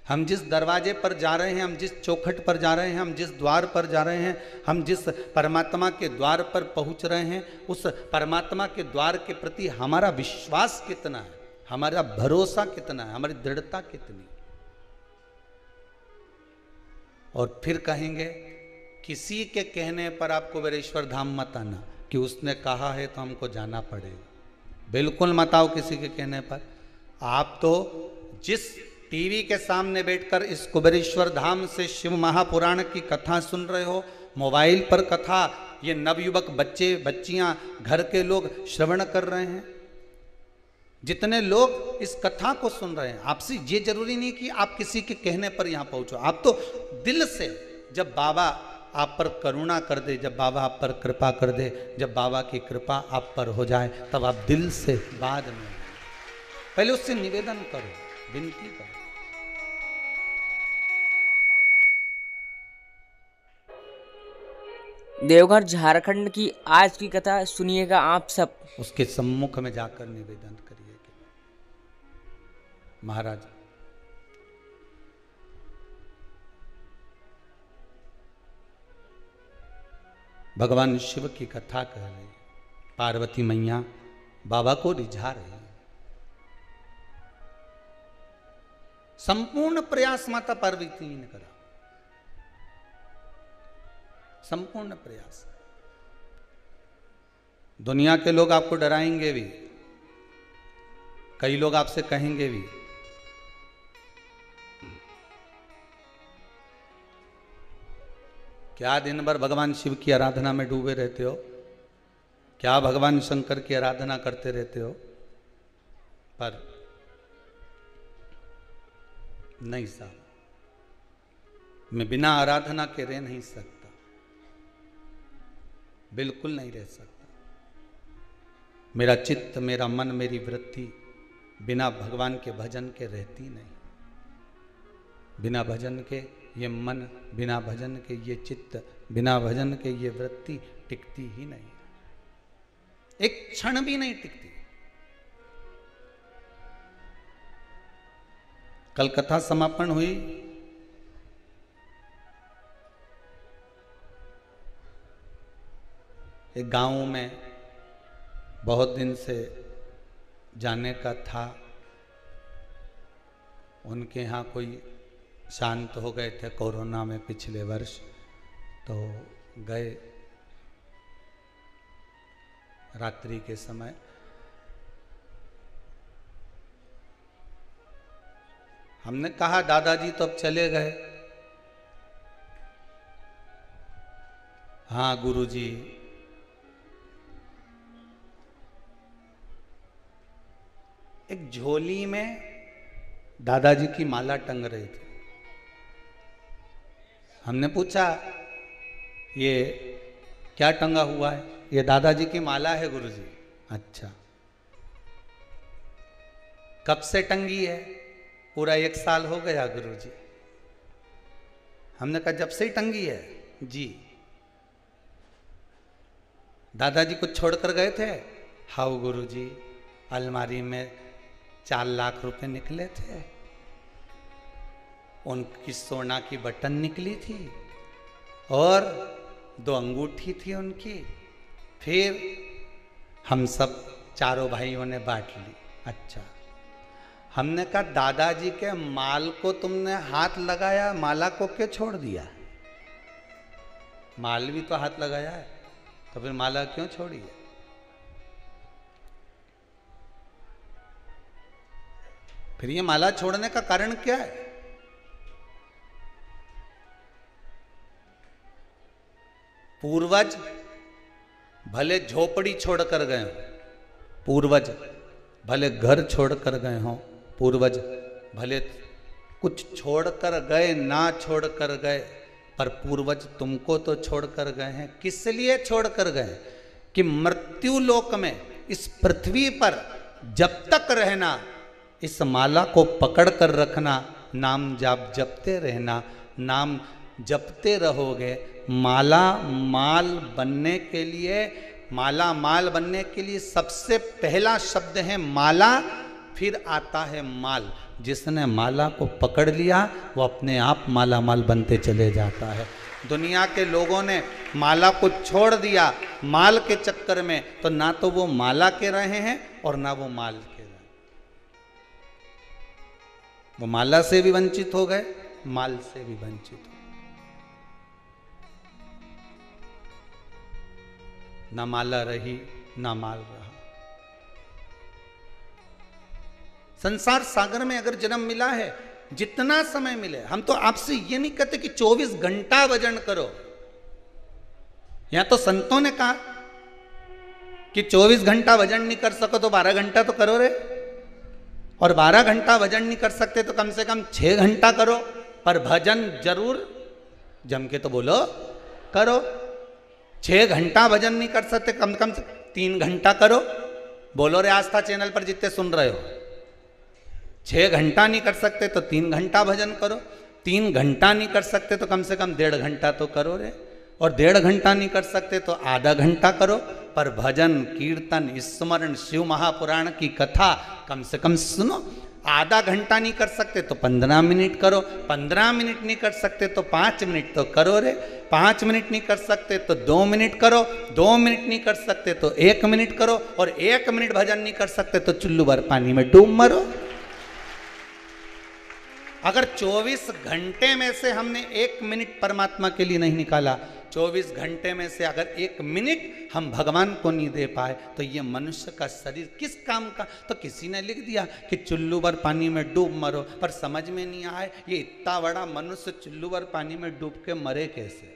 हम जिस दरवाजे पर जा रहे हैं, हम जिस चौखट पर जा रहे हैं, हम जिस द्वार पर जा रहे हैं, हम जिस परमात्मा के द्वार पर पहुंच रहे हैं, उस परमात्मा के द्वार के प्रति हमारा विश्वास कितना है, हमारा भरोसा कितना है, हमारी दृढ़ता कितनी। और फिर कहेंगे किसी के कहने पर आप कुबेरेश्वर धाम मत आना कि उसने कहा है तो हमको जाना पड़ेगा। बिल्कुल मत आओ किसी के कहने पर। आप तो जिस टीवी के सामने बैठकर इस कुबेरेश्वर धाम से शिव महापुराण की कथा सुन रहे हो, मोबाइल पर कथा ये नवयुवक बच्चे बच्चियां घर के लोग श्रवण कर रहे हैं, जितने लोग इस कथा को सुन रहे हैं, आपसे ये जरूरी नहीं कि आप किसी के कहने पर यहां पहुंचो। आप तो दिल से, जब बाबा आप पर करुणा कर दे, जब बाबा आप पर कृपा कर दे, जब बाबा की कृपा आप पर हो जाए, तब आप दिल से, बाद में पहले उससे निवेदन करो, विनती करो। देवघर झारखंड की आज की कथा सुनिएगा आप सब। उसके सम्मुख में जाकर निवेदन करिए कि महाराज, भगवान शिव की कथा कह रहे हैं, पार्वती मैया बाबा को रिझा रही है। संपूर्ण प्रयास माता पार्वती ने करा, संपूर्ण प्रयास। दुनिया के लोग आपको डराएंगे भी, कई लोग आपसे कहेंगे भी क्या दिन भर भगवान शिव की आराधना में डूबे रहते हो, क्या भगवान शंकर की आराधना करते रहते हो। पर नहीं साहब, मैं बिना आराधना के रह नहीं सकता, बिल्कुल नहीं रह सकता। मेरा चित्त, मेरा मन, मेरी वृत्ति बिना भगवान के भजन के रहती नहीं। बिना भजन के ये मन बिना भजन के, ये चित्त बिना भजन के, ये वृत्ति टिकती ही नहीं, एक क्षण भी नहीं टिकती। कल कथा समापन हुई, एक गांव में बहुत दिन से जाने का था, उनके यहाँ कोई शांत हो गए थे कोरोना में पिछले वर्ष, तो गए रात्रि के समय। हमने कहा दादाजी तो अब चले गए। हाँ गुरुजी, एक झोली में दादाजी की माला टंग रही थी। हमने पूछा ये क्या टंगा हुआ है? ये दादाजी की माला है गुरुजी। अच्छा, कब से टंगी है? पूरा 1 साल हो गया गुरुजी। हमने कहा जब से ही टंगी है? जी। दादाजी को छोड़कर गए थे? हाँ गुरुजी, अलमारी में 4 लाख रुपए निकले थे, उनकी सोना की बटन निकली थी और 2 अंगूठी थी उनकी। फिर हम सब चारों भाइयों ने बांट ली। अच्छा, हमने कहा दादाजी के माल को तुमने हाथ लगाया, माला को क्यों छोड़ दिया? माल भी तो हाथ लगाया है, तो फिर माला क्यों छोड़ी है? फिर ये माला छोड़ने का कारण क्या है? पूर्वज भले झोपड़ी छोड़कर गए हो, पूर्वज भले घर छोड़कर गए हो, पूर्वज भले कुछ छोड़कर गए ना छोड़कर गए, पर पूर्वज तुमको तो छोड़कर गए हैं। किस लिए छोड़कर गए? कि मृत्यु लोक में, इस पृथ्वी पर जब तक रहना, इस माला को पकड़ कर रखना, नाम जाप जपते रहना। नाम जपते रहोगे, माला माल बनने के लिए, माला माल बनने के लिए सबसे पहला शब्द है माला, फिर आता है माल। जिसने माला को पकड़ लिया वो अपने आप माला माल बनते चले जाता है। दुनिया के लोगों ने माला को छोड़ दिया माल के चक्कर में, तो ना तो वो माला के रहे हैं और ना वो माल के रहे। वो माला से भी वंचित हो गए, माल से भी वंचित हो। ना माला रही ना माल रहा। संसार सागर में अगर जन्म मिला है, जितना समय मिले, हम तो आपसे ये नहीं कहते कि 24 घंटा भजन करो। यहां तो संतों ने कहा कि 24 घंटा भजन नहीं कर सको तो 12 घंटा तो करो रे, और 12 घंटा भजन नहीं कर सकते तो कम से कम 6 घंटा करो, पर भजन जरूर जम के तो बोलो करो। 6 घंटा भजन नहीं कर सकते, कम से कम 3 घंटा करो। बोलो रे आस्था चैनल पर जितने सुन रहे हो, 6 घंटा नहीं कर सकते तो 3 घंटा भजन करो। 3 घंटा नहीं कर सकते तो कम से कम 1.5 घंटा तो करो रे, और 1.5 घंटा नहीं कर सकते तो आधा घंटा करो। पर भजन कीर्तन स्मरण शिव महापुराण की कथा कम से कम सुनो। आधा घंटा नहीं कर सकते तो 15 मिनट करो, 15 मिनट नहीं कर सकते तो 5 मिनट तो करो रे, 5 मिनट नहीं कर सकते तो 2 मिनट करो, 2 मिनट नहीं कर सकते तो 1 मिनट करो, और 1 मिनट भजन नहीं कर सकते तो चुल्लू भर पानी में डूब मरो। अगर 24 घंटे में से हमने 1 मिनट परमात्मा के लिए नहीं निकाला, 24 घंटे में से अगर 1 मिनट हम भगवान को नहीं दे पाए, तो ये मनुष्य का शरीर किस काम का? तो किसी ने लिख दिया कि चुल्लू भर पानी में डूब मरो, पर समझ में नहीं आए ये इतना बड़ा मनुष्य चुल्लू भर पानी में डूब के मरे कैसे?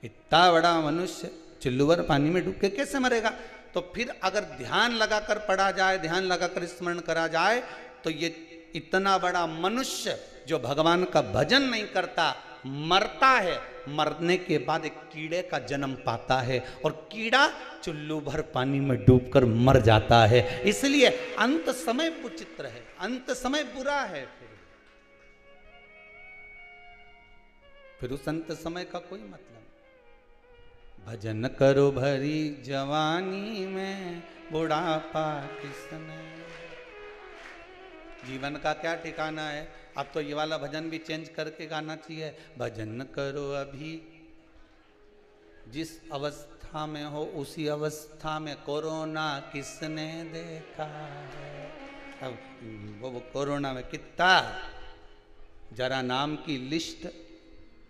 इतना बड़ा मनुष्य चुल्लू भर पानी में डूब के कैसे मरेगा? तो फिर अगर ध्यान लगाकर पढ़ा जाए, ध्यान लगाकर स्मरण करा जाए, तो ये इतना बड़ा मनुष्य जो भगवान का भजन नहीं करता मरता है, मरने के बाद एक कीड़े का जन्म पाता है, और कीड़ा चुल्लू भर पानी में डूबकर मर जाता है। इसलिए अंत समय विचित्र है, अंत समय बुरा है। फिर फिर उस अंत समय का कोई मतलब। भजन करो भरी जवानी में, बुढ़ापा किसने। जीवन का क्या ठिकाना है। अब तो ये वाला भजन भी चेंज करके गाना चाहिए। भजन करो अभी, जिस अवस्था में हो उसी अवस्था में कोरोना किसने देखा है। अब वो कोरोना में कितना, जरा नाम की लिस्ट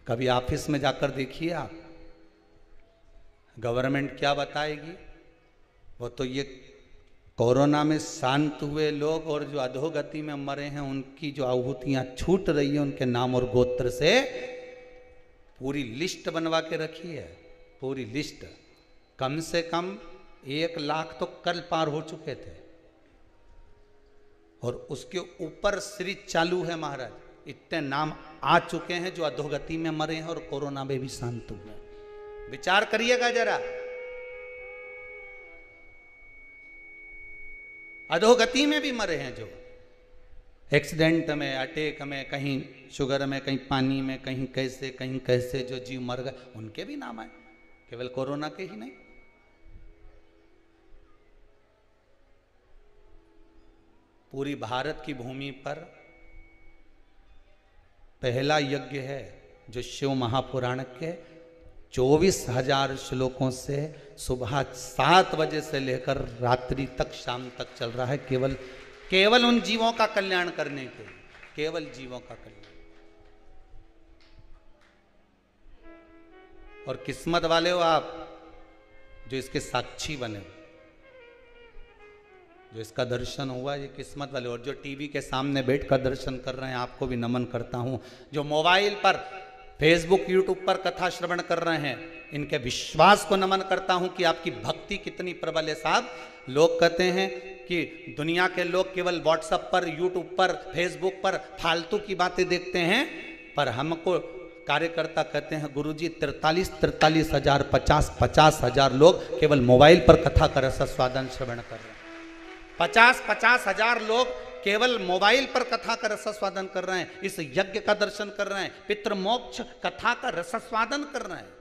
कभी ऑफिस में जाकर देखिए आप, गवर्नमेंट क्या बताएगी। वो तो ये कोरोना में शांत हुए लोग और जो अधोगति में मरे हैं उनकी जो आहुतियां छूट रही है उनके नाम और गोत्र से पूरी लिस्ट बनवा के रखी है। पूरी लिस्ट, कम से कम 1 लाख तो कल पार हो चुके थे और उसके ऊपर सीरीज चालू है महाराज। इतने नाम आ चुके हैं जो अधोगति में मरे हैं और कोरोना में भी शांत हुए हैं। विचार करिएगा जरा, अधोगति में भी मरे हैं जो, एक्सीडेंट में, अटैक में, कहीं शुगर में, कहीं पानी में, कहीं कैसे जो जीव मर गए उनके भी नाम आए, केवल कोरोना के ही नहीं। पूरी भारत की भूमि पर पहला यज्ञ है जो शिव महापुराण के 24,000 श्लोकों से सुबह 7 बजे से लेकर रात्रि तक, शाम तक चल रहा है, केवल उन जीवों का कल्याण करने के, केवल जीवों का कल्याण। और किस्मत वाले हो आप जो इसके साक्षी बने, जो इसका दर्शन हुआ, ये किस्मत वाले। और जो टीवी के सामने बैठकर दर्शन कर रहे हैं आपको भी नमन करता हूं। जो मोबाइल पर, फेसबुक, यूट्यूब पर कथा श्रवण कर रहे हैं, इनके विश्वास को नमन करता हूं कि आपकी भक्ति कितनी प्रबल है। साहब, लोग कहते हैं कि दुनिया के लोग केवल व्हाट्सएप पर, यूट्यूब पर, फेसबुक पर फालतू की बातें देखते हैं, पर हमको कार्यकर्ता कहते हैं गुरुजी 43 हजार, 50 हजार लोग केवल मोबाइल पर कथा का रसास्वादन श्रवण कर रहे हैं। 50 हजार लोग केवल मोबाइल पर कथा का रसास्वादन कर रहे हैं, इस यज्ञ का दर्शन कर रहे हैं, पितृमोक्ष कथा का रसास्वादन कर रहे हैं।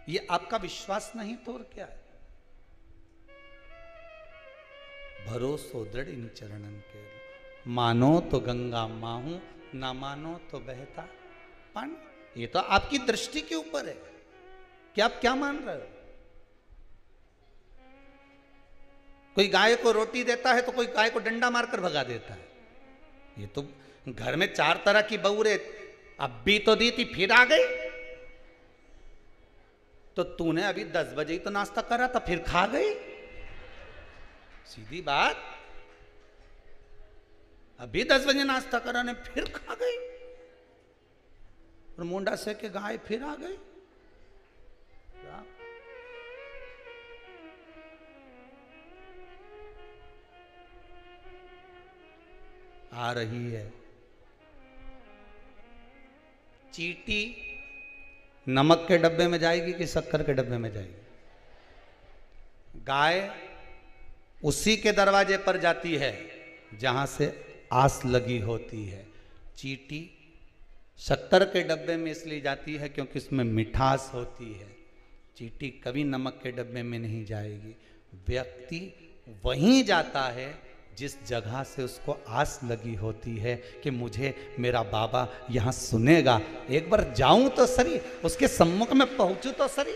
ये आपका विश्वास नहीं तो और क्या है। भरोसो दृढ़ इन चरणन के, मानो तो गंगा माहू, ना मानो तो बहता पानी। ये तो आपकी दृष्टि के ऊपर है कि आप क्या मान रहे हो। कोई गाय को रोटी देता है तो कोई गाय को डंडा मारकर भगा देता है। ये तो घर में 4 तरह की बहुरे, अब भी तो दी थी फिर आ गई, तो तूने अभी 10 बजे ही तो नाश्ता करा था फिर खा गई। सीधी बात, अभी 10 बजे नाश्ता करा ने फिर खा गई, और मुंडा से के गाय फिर आ गई। आ रही है चींटी, नमक के डब्बे में जाएगी कि शक्कर के डब्बे में जाएगी। गाय उसी के दरवाजे पर जाती है जहां से आस लगी होती है। चींटी शक्कर के डब्बे में इसलिए जाती है क्योंकि इसमें मिठास होती है। चींटी कभी नमक के डब्बे में नहीं जाएगी। व्यक्ति वहीं जाता है जिस जगह से उसको आस लगी होती है कि मुझे मेरा बाबा यहाँ सुनेगा, एक बार जाऊं तो सही, उसके सम्मुख में पहुंचूं तो सही।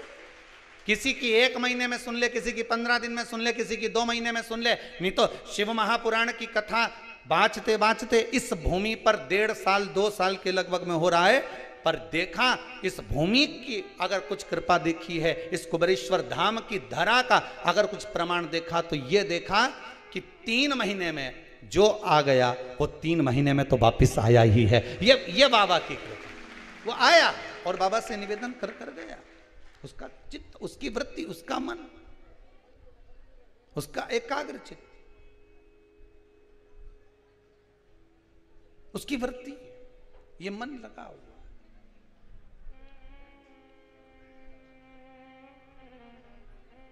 किसी की 1 महीने में सुन ले, किसी की 15 दिन में सुन ले, किसी की 2 महीने में सुन ले, नहीं तो शिव महापुराण की कथा बाँचते बाँचते इस भूमि पर 1.5 साल 2 साल के लगभग में हो रहा है। पर देखा, इस भूमि की अगर कुछ कृपा देखी है, इस कुबेरेश्वर धाम की धरा का अगर कुछ प्रमाण देखा तो ये देखा कि 3 महीने में जो आ गया वो 3 महीने में तो वापिस आया ही है। ये बाबा की कृपा। वो आया और बाबा से निवेदन कर गया। उसका चित्त, उसकी वृत्ति, उसका मन, उसका एकाग्र चित्त, उसकी वृत्ति, ये मन लगा हुआ।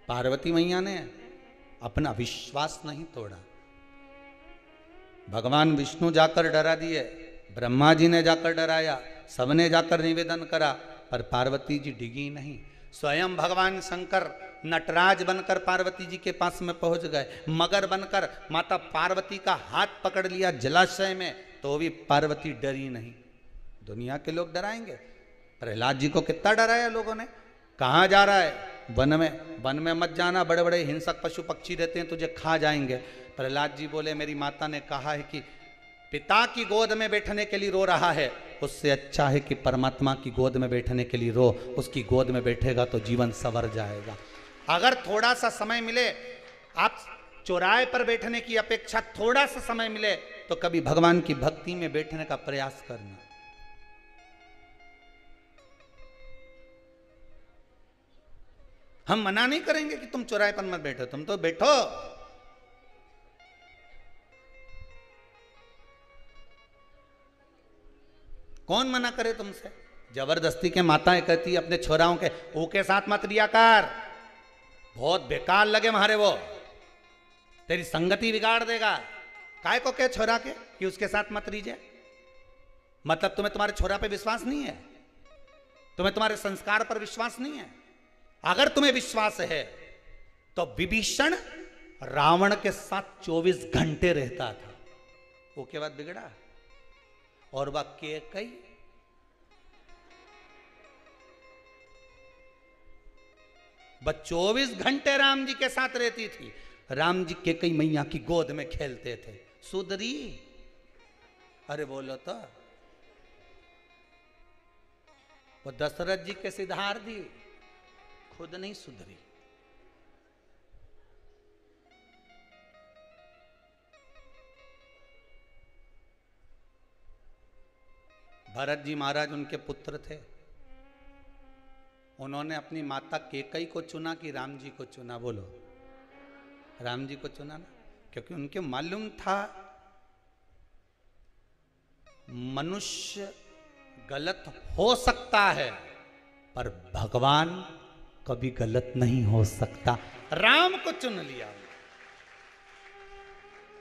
पार्वती मैया ने अपना विश्वास नहीं तोड़ा। भगवान विष्णु जाकर डरा दिए ब्रह्मा जी ने जाकर डराया, सबने जाकर निवेदन करा, पर पार्वती जी डिगी नहीं। स्वयं भगवान शंकर नटराज बनकर पार्वती जी के पास में पहुंच गए, मगर बनकर माता पार्वती का हाथ पकड़ लिया जलाशय में, तो भी पार्वती डरी नहीं। दुनिया के लोग डराएंगे, प्रहलाद जी को कितना डराया लोगों ने। कहाँ जा रहा है? वन में। वन में मत जाना, बड़े बड़े हिंसक पशु पक्षी रहते हैं, तुझे खा जाएंगे। प्रहलाद जी बोले मेरी माता ने कहा है कि पिता की गोद में बैठने के लिए रो रहा है, उससे अच्छा है कि परमात्मा की गोद में बैठने के लिए रो, उसकी गोद में बैठेगा तो जीवन संवर जाएगा। अगर थोड़ा सा समय मिले, आप चौराहे पर बैठने की अपेक्षा थोड़ा सा समय मिले तो कभी भगवान की भक्ति में बैठने का प्रयास करना। हम मना नहीं करेंगे कि तुम चौराहे पर मत बैठो, तुम तो बैठो। कौन मना करे तुमसे? जबरदस्ती के माताएं कहती अपने छोराओं के ओ के साथ मत रिया कर, बहुत बेकार लगे मारे वो, तेरी संगति बिगाड़ देगा। काय को कहे छोरा के कि उसके साथ मत रीजिए? मतलब तुम्हें तुम्हारे छोरा पे विश्वास नहीं है, तुम्हें तुम्हारे संस्कार पर विश्वास नहीं है। अगर तुम्हें विश्वास है तो विभीषण रावण के साथ 24 घंटे रहता था, वो के बाद बिगड़ा। और वह कैकई, वह 24 घंटे राम जी के साथ रहती थी। राम जी कैकई मैया की गोद में खेलते थे। सुधरी? अरे बोलो तो। वो दशरथ जी के सिद्धार्थी खुद नहीं सुधरी। भरत जी महाराज उनके पुत्र थे, उन्होंने अपनी माता कैकई को चुना कि राम जी को चुना? बोलो, राम जी को चुना ना, क्योंकि उनके मालूम था मनुष्य गलत हो सकता है पर भगवान कभी गलत नहीं हो सकता। राम को चुन लिया।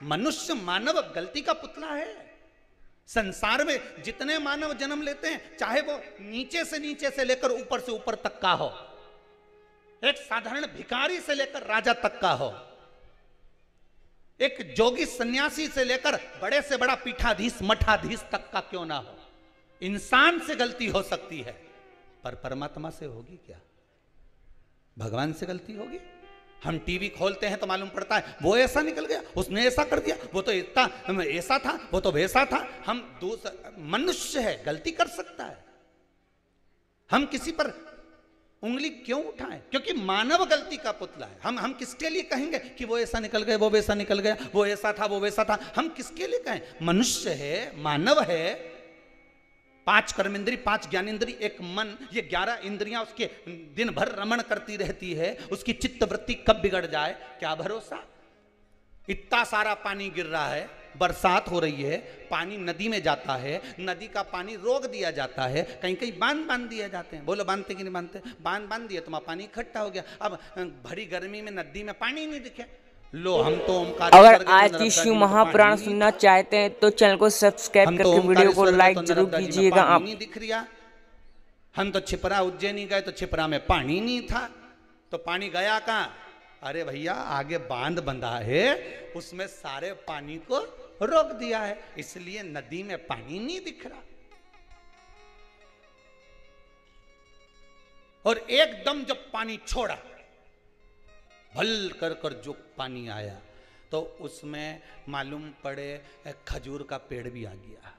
मनुष्य मानव गलती का पुतला है। संसार में जितने मानव जन्म लेते हैं, चाहे वो नीचे से लेकर ऊपर से ऊपर तक का हो, एक साधारण भिखारी से लेकर राजा तक का हो, एक जोगी सन्यासी से लेकर बड़े से बड़ा पीठाधीश मठाधीश तक का क्यों ना हो, इंसान से गलती हो सकती है, पर परमात्मा से होगी क्या? भगवान से गलती होगी? हम टीवी खोलते हैं तो मालूम पड़ता है वो ऐसा निकल गया, उसने ऐसा कर दिया, वो तो इतना ऐसा था, वो तो वैसा था। हम मनुष्य है, गलती कर सकता है। हम किसी पर उंगली क्यों उठाएं? क्योंकि मानव गलती का पुतला है। हम किसके लिए कहेंगे कि वो ऐसा निकल गया, वो वैसा निकल गया, वो ऐसा था, वो वैसा था? हम किसके लिए कहें? मनुष्य है, मानव है, 5 कर्मेंद्री, 5 ज्ञानेंद्री, एक मन, ये 11 इंद्रियां उसके दिन भर रमण करती रहती है। उसकी चित्त वृत्ति कब बिगड़ जाए क्या भरोसा? इतना सारा पानी गिर रहा है, बरसात हो रही है, पानी नदी में जाता है, नदी का पानी रोक दिया जाता है, कहीं कहीं बांध दिए जाते हैं। बोलो बांधते कि नहीं बांधते? बांध दिए, तुम्हारा पानी इकट्ठा हो गया। अब भरी गर्मी में नदी में पानी नहीं दिखे, लो हम तो ओमकार। अगर आज की शिव महापुराण सुनना चाहते हैं तो चैनल को सब्सक्राइब करके वीडियो को लाइक जरूर कीजिएगा। आप नहीं दिख रिया, हम तो छिपरा उज्जैनी गए तो छिपरा में पानी नहीं था, तो पानी गया कहाँ? अरे भैया आगे बांध बंधा है, उसमें सारे पानी को रोक दिया है, इसलिए नदी में पानी नहीं दिख रहा। और एकदम जब पानी छोड़ा, भल कर जो पानी आया, तो उसमें मालूम पड़े खजूर का पेड़ भी आ गया,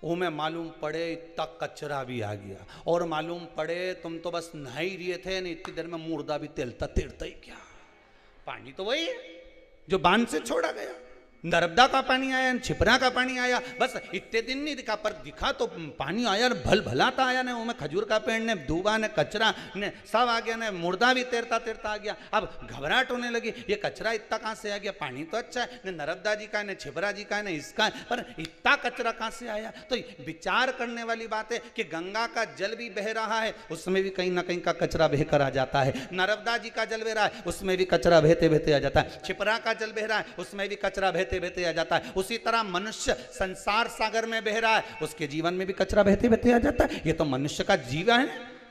में मालूम पड़े इतना कचरा भी आ गया, और मालूम पड़े तुम तो बस नहा ही रहे थे नहीं, इतनी देर में मुर्दा भी तेलता ही क्या। पानी तो वही है जो बांध से छोड़ा गया। नर्मदा का पानी आया, छिपरा का पानी आया, बस इतने दिन नहीं दिखा, पर दिखा तो पानी आया, भल भलाता आया ने, उसमें खजूर का पेड़ ने, दूबा ने, कचरा ने सब आ गया ने, मुर्दा भी तैरता आ गया। अब घबराहट होने लगी, ये कचरा इतना कहाँ से आ गया? पानी तो अच्छा है, न नर्मदा जी का है, न छिपरा जी का है, न इसका है, पर इतना कचरा कहाँ से आया? तो विचार करने वाली बात है कि गंगा का जल भी बह रहा है, उसमें भी कहीं ना कहीं का कचरा बह कर आ जाता है। नर्मदा जी का जल बह रहा है, उसमें भी कचरा बहते आ जाता है। छिपरा का जल बह रहा है, उसमें भी कचरा बहते बहते बहते आ जाता है। उसी तरह मनुष्य संसार सागर में बह रहा है, उसके जीवन में भी कचरा बहते बहते आ जाता है। ये तो मनुष्य का जीवन है,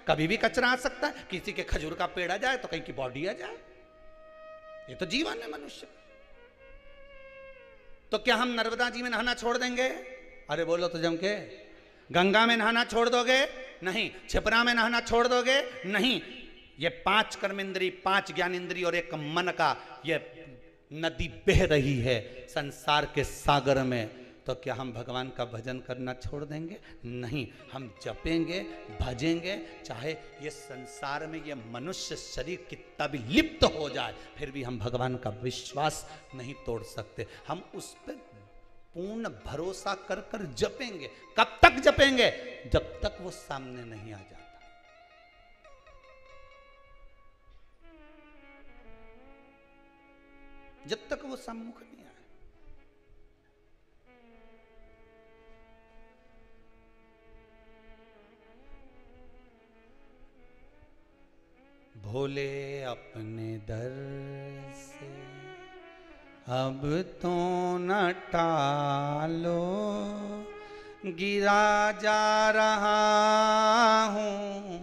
कभी भी कचरा आ सकता है। किसी के खजूर का पेड़ आ जाए तो कहीं की बॉडी आ जाए, ये तो जीवन है मनुष्य। तो क्या हम नर्मदा जी में नहाना छोड़ देंगे? अरे बोलो तो जम के। गंगा में नहाना छोड़ दोगे? नहीं। क्षिप्रा में नहाना छोड़ दोगे? नहीं। ये 5 कर्मेंद्री, 5 ज्ञानेंद्री और एक मन का ये नदी बह रही है संसार के सागर में, तो क्या हम भगवान का भजन करना छोड़ देंगे? नहीं। हम जपेंगे, भजेंगे, चाहे ये संसार में ये मनुष्य शरीर कितना भी लिप्त हो जाए, फिर भी हम भगवान का विश्वास नहीं तोड़ सकते। हम उस पर पूर्ण भरोसा कर कर जपेंगे। कब तक जपेंगे? जब तक वो सामने नहीं आ जाता। जब तक वो सम्मुख नहीं आए। भोले अपने दर से अब तो न टालो, गिरा जा रहा हूं,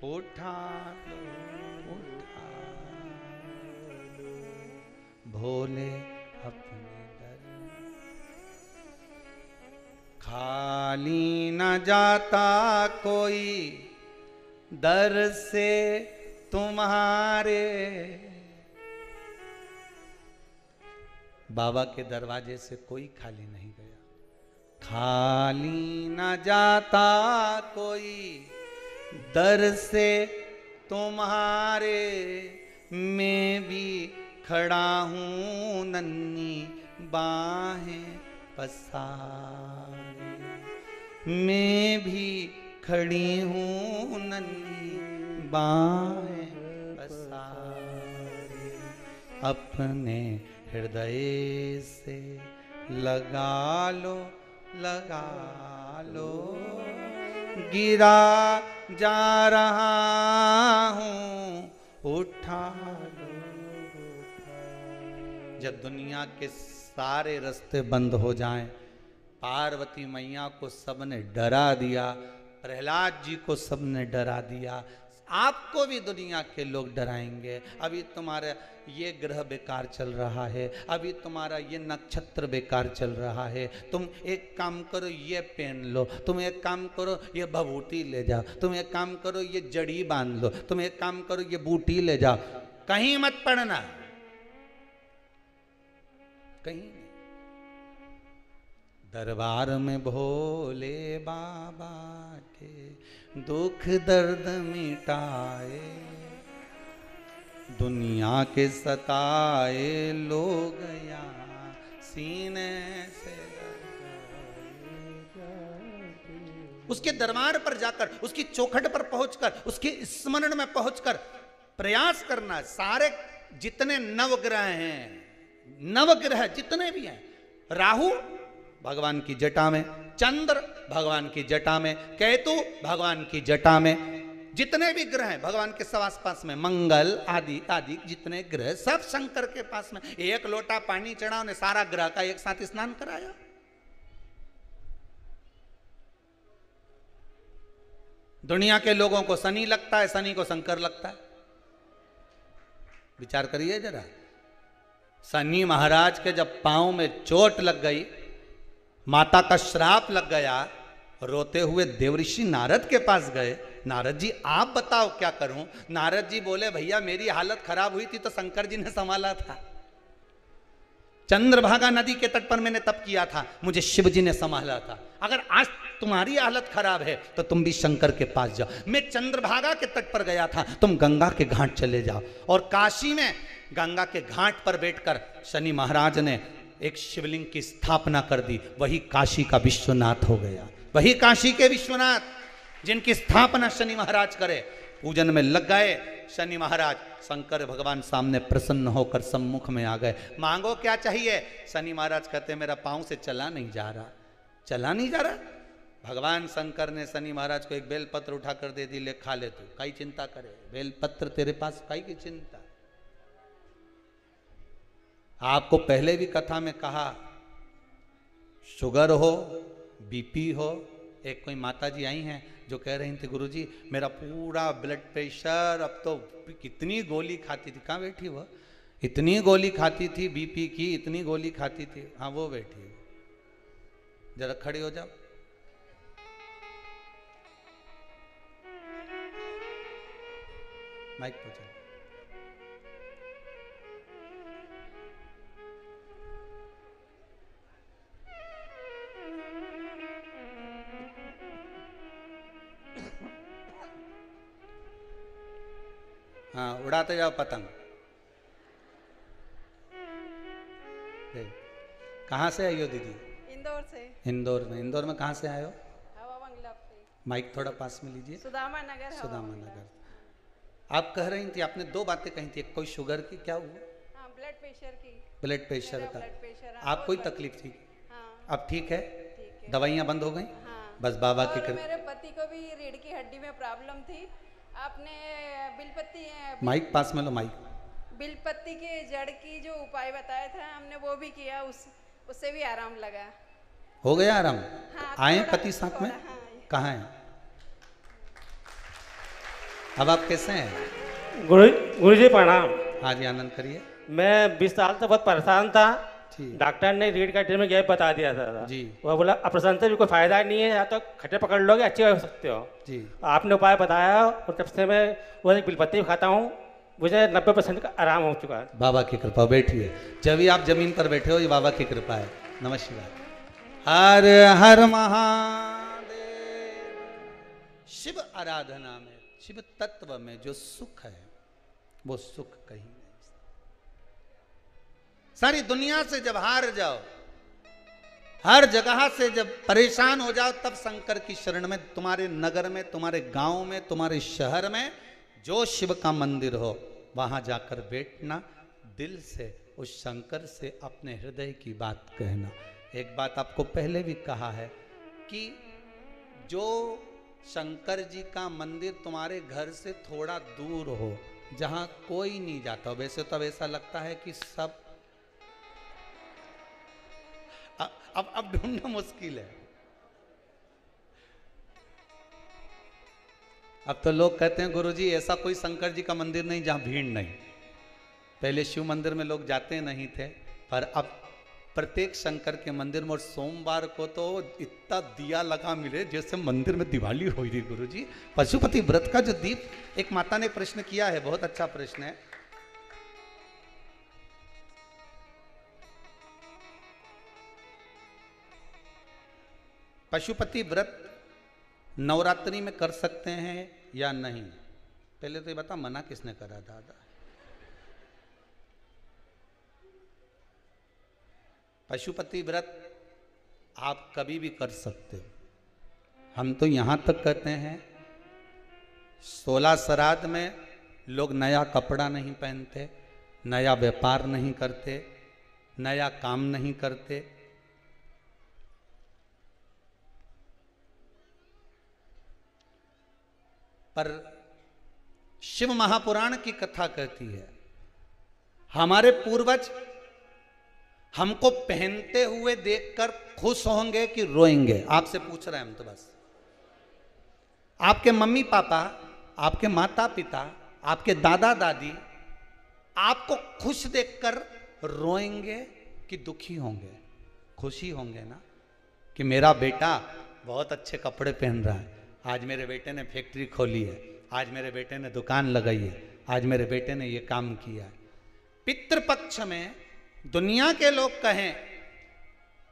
उठा लो, उठा लो। भोले अपने दर खाली न जाता कोई, दर से तुम्हारे। बाबा के दरवाजे से कोई खाली नहीं गया। खाली न जाता कोई, दर से तुम्हारे। मैं भी खड़ा हूं नन्ही बाहें पसारे, मैं भी खड़ी हूं नन्ही बाहें पसारे। अपने हृदय से लगा लो, लगा लो, गिरा जा रहा हूं, उठा लो, उठा। जब दुनिया के सारे रास्ते बंद हो जाएं, पार्वती मैया को सबने डरा दिया, प्रहलाद जी को सबने डरा दिया, आपको भी दुनिया के लोग डराएंगे। अभी तुम्हारा ये ग्रह बेकार चल रहा है, अभी तुम्हारा ये नक्षत्र बेकार चल रहा है, तुम एक काम करो ये पहन लो, तुम एक काम करो ये भभूति ले जाओ, तुम एक काम करो ये जड़ी बांध लो, तुम एक काम करो ये बूटी ले जाओ। कहीं मत पड़ना, कहीं नहीं। दरबार में भोले बाबा के दुख दर्द मिटाए, दुनिया के सताए लोग यहाँ सीने से। उसके दरबार पर जाकर, उसकी चौखट पर पहुंचकर, उसके स्मरण में पहुंचकर प्रयास करना। सारे जितने नवग्रह हैं, नवग्रह जितने भी हैं, राहु भगवान की जटा में, चंद्र भगवान की जटा में, केतु भगवान की जटा में, जितने भी ग्रह हैं भगवान के सब आसपास में, मंगल आदि आदि जितने ग्रह सब शंकर के पास में। एक लोटा पानी चढ़ा, उन्हें सारा ग्रह का एक साथ स्नान कराया। दुनिया के लोगों को शनि लगता है, शनि को शंकर लगता है। विचार करिए जरा। शनि महाराज के जब पांव में चोट लग गई, माता का श्राप लग गया, रोते हुए देवऋषि नारद के पास गए। नारद जी आप बताओ क्या करूं? नारद जी बोले भैया मेरी हालत खराब हुई थी तो शंकर जी ने संभाला था। चंद्रभागा नदी के तट पर मैंने तप किया था, मुझे शिव जी ने संभाला था। अगर आज तुम्हारी हालत खराब है तो तुम भी शंकर के पास जाओ। मैं चंद्रभागा के तट पर गया था, तुम गंगा के घाट चले जाओ। और काशी में गंगा के घाट पर बैठकर शनि महाराज ने एक शिवलिंग की स्थापना कर दी। वही काशी का विश्वनाथ हो गया। वही काशी के विश्वनाथ जिनकी स्थापना शनि महाराज करे। पूजन में लग गए शनि महाराज, शंकर भगवान सामने प्रसन्न होकर सम्मुख में आ गए। मांगो क्या चाहिए? शनि महाराज कहते मेरा पांव से चला नहीं जा रहा, चला नहीं जा रहा। भगवान शंकर ने शनि महाराज को एक बेलपत्र उठाकर दे दी, ले खा ले तू, काई चिंता करे, बेलपत्र तेरे पास, काई की चिंता। आपको पहले भी कथा में कहा, शुगर हो, बीपी हो। एक कोई माता जी आई हैं जो कह रही थी, गुरुजी मेरा पूरा ब्लड प्रेशर, अब तो कितनी गोली खाती थी। कहाँ बैठी वो? इतनी गोली खाती थी बीपी की, इतनी गोली खाती थी। हाँ वो बैठी है, जरा खड़ी हो जाओ। माइक पे चलो। हाँ उड़ाते जाओ पतंग। कहाँ से आई हो दीदी? इंदौर से। इंदौर में। इंदौर में कहाँ से आए हो? हवा बंगला से। माइक थोड़ा पास में लीजिए। सुदामा नगर। सुदामा नगर। आप कह रही थी, आपने दो बातें कही थी, एक कोई शुगर की, क्या हुआ? हाँ, ब्लड प्रेशर की। ब्लड प्रेशर का। Blood pressure. आप कोई तकलीफ थी? हाँ। अब ठीक है? ठीक है। दवाइयाँ बंद हो गई? हाँ। बस बाबा की और कृपा। मेरे पति को भी रीढ़ की हड्डी में प्रॉब्लम थी। आपने बिलपत्ती माइक पास में लो, माइक। बिलपत्ती के जड़ की जो उपाय बताया था, हमने वो भी किया, उससे भी आराम लगा। हो गया आराम? हाँ, आए थोड़ा- पति साथ में? हाँ। कहाँ हैं? अब आप कैसे हैं? गुरुजी प्रणाम। हाँ जी, आनंद करिए। मैं 20 साल से बहुत परेशान था। ठीक। डॉक्टर ने रीढ़ का हड्डी में गैप बता दिया था जी। वो बोला ऑपरेशन से भी कोई फायदा नहीं है, या तो खट्टे पकड़ लोगे अच्छे हो सकते हो। जी। आपने उपाय बताया और तब से मैं वो एक बिलपत्ती खाता हूँ, मुझे 90% का आराम हो चुका है। बाबा की कृपा। बैठिए। जब भी आप जमीन पर बैठे हो, ये बाबा की कृपा है। नमस्कार। हर हर महादेव। शिव आराधना में, शिव तत्व में जो सुख है, वो सुख कहीं नहीं। सारी दुनिया से जब हार जाओ, हर जगह से जब परेशान हो जाओ, तब शंकर की शरण में, तुम्हारे नगर में, तुम्हारे गांव में, तुम्हारे शहर में जो शिव का मंदिर हो, वहां जाकर बैठना, दिल से उस शंकर से अपने हृदय की बात कहना। एक बात आपको पहले भी कहा है कि जो शंकर जी का मंदिर तुम्हारे घर से थोड़ा दूर हो, जहां कोई नहीं जाता, वैसे तो ऐसा लगता है कि सब अब ढूंढना मुश्किल है। अब तो लोग कहते हैं, गुरुजी ऐसा कोई शंकर जी का मंदिर नहीं जहां भीड़ नहीं। पहले शिव मंदिर में लोग जाते नहीं थे, पर अब प्रत्येक शंकर के मंदिर में, और सोमवार को तो इतना दिया लगा मिले जैसे मंदिर में दिवाली हो रही। गुरुजी पशुपति व्रत का जो दीप, एक माता ने प्रश्न किया है, बहुत अच्छा प्रश्न है। पशुपति व्रत नवरात्रि में कर सकते हैं या नहीं? पहले तो ये बता, मना किसने करा दादा? पशुपति व्रत आप कभी भी कर सकते हो। हम तो यहां तक कहते हैं, 16 श्राद्ध में लोग नया कपड़ा नहीं पहनते, नया व्यापार नहीं करते, नया काम नहीं करते। पर शिव महापुराण की कथा कहती है, हमारे पूर्वज हमको पहनते हुए देखकर खुश होंगे कि रोएंगे? आपसे पूछ रहे हैं हम तो बस। आपके मम्मी पापा, आपके माता पिता, आपके दादा दादी आपको खुश देखकर रोएंगे कि दुखी होंगे? खुशी होंगे ना, कि मेरा बेटा बहुत अच्छे कपड़े पहन रहा है, आज मेरे बेटे ने फैक्ट्री खोली है, आज मेरे बेटे ने दुकान लगाई है, आज मेरे बेटे ने ये काम किया है। पितृपक्ष में दुनिया के लोग कहें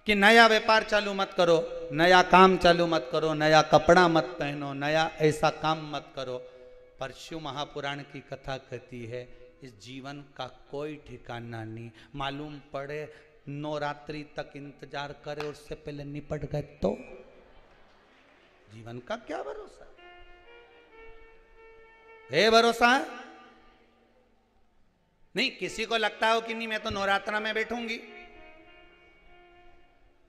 कि नया व्यापार चालू मत करो, नया काम चालू मत करो, नया कपड़ा मत पहनो, नया ऐसा काम मत करो, पर शिव महापुराण की कथा कहती है इस जीवन का कोई ठिकाना नहीं। मालूम पड़े नवरात्रि तक इंतजार करे, उससे पहले निपट गए तो जीवन का क्या भरोसा है? भरोसा है नहीं। किसी को लगता हो कि नहीं मैं तो नवरात्रा में बैठूंगी,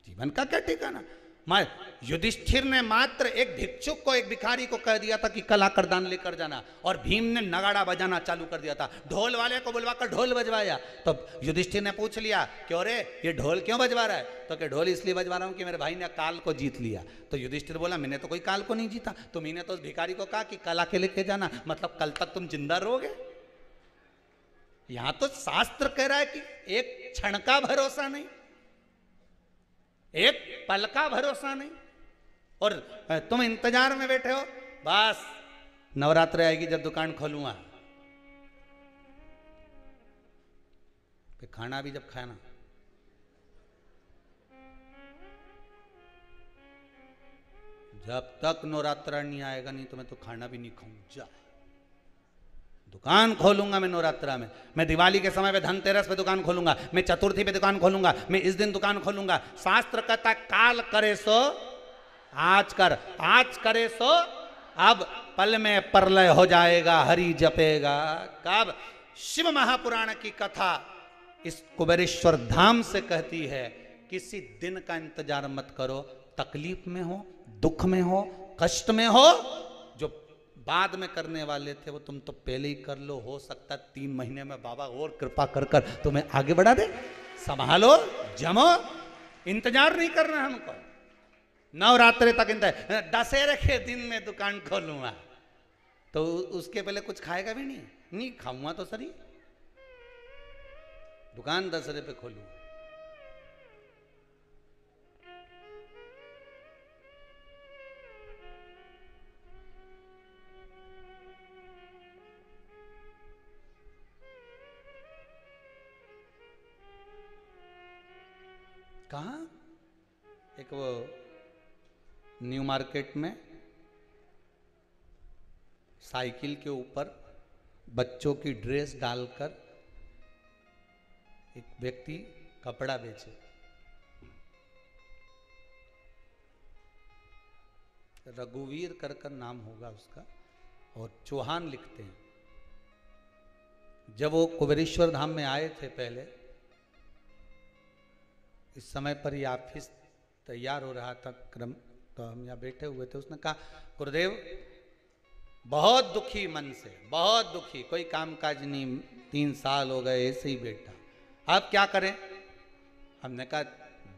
जीवन का क्या ठिकाना। मैं युधिष्ठिर ने मात्र एक भिक्षुक को, एक भिखारी को कह दिया था कि कल आकर दान लेकर जाना, और भीम ने नगाड़ा बजाना चालू कर दिया था, ढोल वाले को बुलवाकर ढोल बजवाया। तो युधिष्ठिर ने पूछ लिया क्यों रे ये ढोल क्यों बजवा रहा है? तो कि ढोल इसलिए बजवा रहा हूं कि मेरे भाई ने काल को जीत लिया। तो युधिष्ठिर बोला मैंने तो कोई काल को नहीं जीता, तुम्ही तो उस भिखारी को कहा कि कल आके लेके जाना, मतलब कल तक तुम जिंदा रहोगे। यहां तो शास्त्र कह रहा है कि एक क्षण का भरोसा नहीं, एक पल का भरोसा नहीं, और तुम इंतजार में बैठे हो बस नवरात्र आएगी जब दुकान खोलूंगा, फिर खाना भी जब खाना। जब तक नवरात्र नहीं आएगा नहीं तो मैं तो खाना भी नहीं खाऊंगा। दुकान खोलूंगा मैं नवरात्रा में, मैं दिवाली के समय पे धनतेरस पे दुकान खोलूंगा, मैं चतुर्थी पे दुकान खोलूंगा, मैं इस दिन दुकान खोलूंगा। शास्त्र कहता है काल करे सो आज कर, आज करे सो अब, पल में प्रलय हो जाएगा हरि जपेगा कब। शिव महापुराण की कथा इस कुबेरेश्वर धाम से कहती है किसी दिन का इंतजार मत करो, तकलीफ में हो, दुख में हो, कष्ट में हो, जो बाद में करने वाले थे वो तुम तो पहले ही कर लो। हो सकता है 3 महीने में बाबा और कृपा कर कर तुम्हें आगे बढ़ा दे। संभालो, जमो, इंतजार नहीं करना हमको। नवरात्रे तक इंतजार, दशहरे के दिन में दुकान खोलूंगा तो उसके पहले कुछ खाएगा भी नहीं खाऊंगा तो सही, दुकान दशहरे पे खोलूंगा। कहाँ? एक वो न्यू मार्केट में साइकिल के ऊपर बच्चों की ड्रेस डालकर एक व्यक्ति कपड़ा बेचे। रघुवीर कर नाम होगा उसका, और चौहान लिखते हैं। जब वो कुबेरेश्वर धाम में आए थे पहले, इस समय पर ये ऑफिस तैयार हो रहा था क्रम, तो हम यहाँ बैठे हुए थे। उसने कहा गुरुदेव बहुत दुखी मन से, बहुत दुखी, कोई काम काज नहीं, 3 साल हो गए ऐसे ही बैठा, अब क्या करें? हमने कहा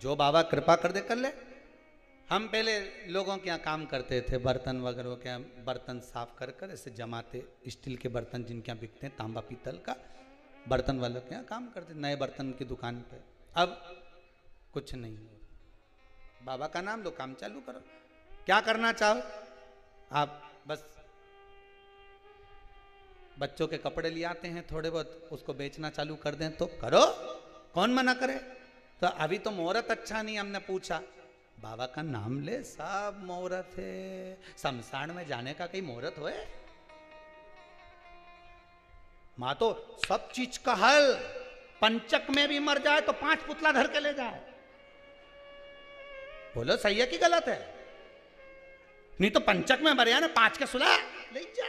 जो बाबा कृपा कर दे कर ले। हम पहले लोगों के यहाँ काम करते थे, बर्तन वगैरह के यहाँ बर्तन साफ कर कर ऐसे जमाते, स्टील के बर्तन जिनके यहाँ बिकते हैं, तांबा पीतल का बर्तन वालों के यहाँ काम करते, नए बर्तन की दुकान पे। अब कुछ नहीं, बाबा का नाम लो, काम चालू करो। क्या करना चाहो आप? बस बच्चों के कपड़े ले आते हैं थोड़े बहुत, उसको बेचना चालू कर दें तो करो, कौन मना करे? तो अभी तो मुहूर्त अच्छा नहीं, हमने पूछा, बाबा का नाम ले, सब मुहूर्त है, शमशान में जाने का कहीं मुहूर्त होए? माँ तो सब चीज का हल, पंचक में भी मर जाए तो 5 पुतला धर के ले जाए। बोलो सही है कि गलत है? नहीं तो पंचक में मर जाए ना, 5 के सुला ले जा,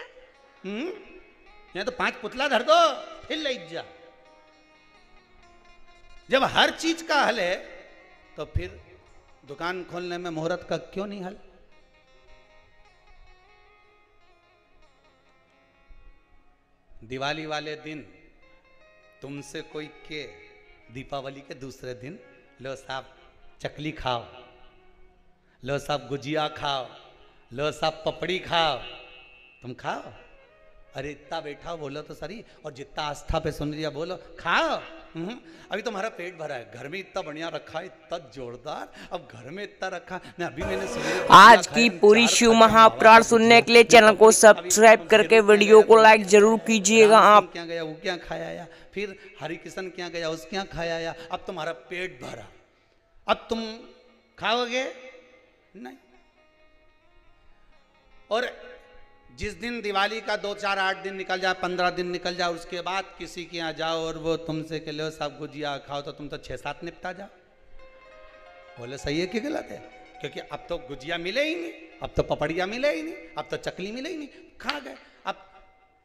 या तो 5 पुतला धर दो फिर ले जा। जब हर चीज का हल है तो फिर दुकान खोलने में मुहूर्त का क्यों नहीं हल? दिवाली वाले दिन तुमसे कोई के, दीपावली के दूसरे दिन, लो साहब चकली खाओ, लो साहब गुजिया खाओ, लो साहब पपड़ी खाओ, तुम खाओ। अरे इतना बैठा बोलो तो सही, और जितना आस्था पे सुन लिया बोलो खाओ। अभी तुम्हारा पेट भरा है, घर में इतना बढ़िया रखा है, इतना जोरदार, अब घर में इतना रखा मैं अभी मैंने सुना। आज की पूरी शिव महापुराण सुनने के लिए चैनल को सब्सक्राइब करके वीडियो को लाइक जरूर कीजिएगा। आप क्या गया वो क्या खाया या फिर हरि किशन क्या गया उसके यहाँ खाया या, अब तुम्हारा पेट भरा, अब तुम खाओगे नहीं। और जिस दिन दिवाली का 2, 4, 8 दिन निकल जाए, 15 दिन निकल जाए, उसके बाद किसी के यहाँ जाओ और वो तुमसे के लो साहब गुजिया खाओ, तो तुम तो 6-7 निपटा जाओ। बोले सही है कि गलत है? क्योंकि अब तो गुजिया मिले ही नहीं, अब तो पपड़िया मिले ही नहीं, अब तो चकली मिले ही नहीं, खा गए। अब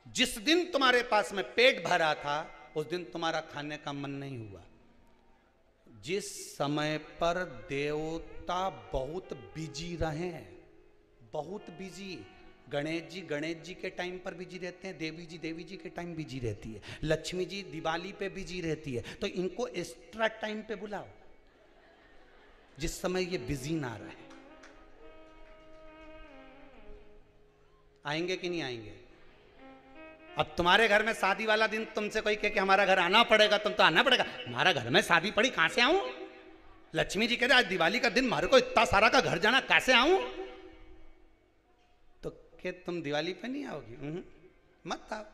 जिस दिन तुम्हारे पास में पेट भरा था उस दिन तुम्हारा खाने का मन नहीं हुआ। जिस समय पर देवता बहुत बिजी रहे, बहुत बिजी, गणेश जी के टाइम पर बिजी रहते हैं, देवी जी के टाइम बिजी रहती है, लक्ष्मी जी दिवाली पे बिजी रहती है, तो इनको एक्स्ट्रा टाइम पे बुलाओ जिस समय ये बिजी ना रहे। आएंगे कि नहीं आएंगे? अब तुम्हारे घर में शादी वाला दिन तुमसे कोई कहे कि हमारा घर आना पड़ेगा, तुम तो आना पड़ेगा। हमारा घर में शादी पड़ी, कहां से आऊं? लक्ष्मी जी कहते आज दिवाली का दिन, मारे को इतना सारा का घर जाना, कैसे आऊं? तो क्या तुम दिवाली पे नहीं आओगी? मत आओ।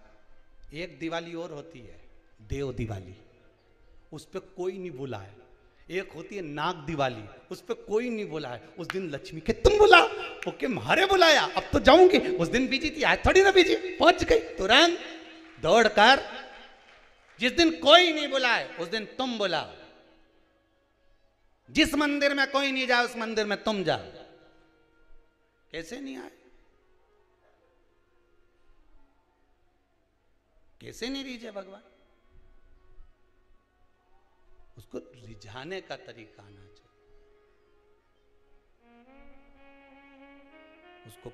एक दिवाली और होती है, देव दिवाली, उस पर कोई नहीं बुला है। एक होती है नाग दिवाली, उस पर कोई नहीं बुला है। उस दिन लक्ष्मी के तुम बुला, ओके मारे बुलाया, अब तो जाऊंगी। उस दिन बिजी थी, आज थोड़ी ना बिजी, पहुंच गई तुरंत दौड़कर। जिस दिन कोई नहीं बुलाए उस दिन तुम बुलाओ। जिस मंदिर में कोई नहीं जाए उस मंदिर में तुम जाओ। कैसे नहीं आए? कैसे नहीं रिझे भगवान? उसको रिझाने का तरीका आना चाहिए, उसको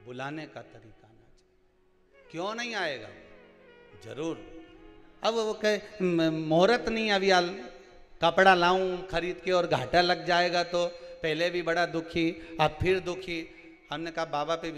बुलाने का तरीका आना चाहिए। क्यों नहीं आएगा? जरूर। अब वो कहे मुहूर्त नहीं, अभी कपड़ा लाऊं खरीद के और घाटा लग जाएगा, तो पहले भी बड़ा दुखी, अब फिर दुखी। हमने कहा बाबा पे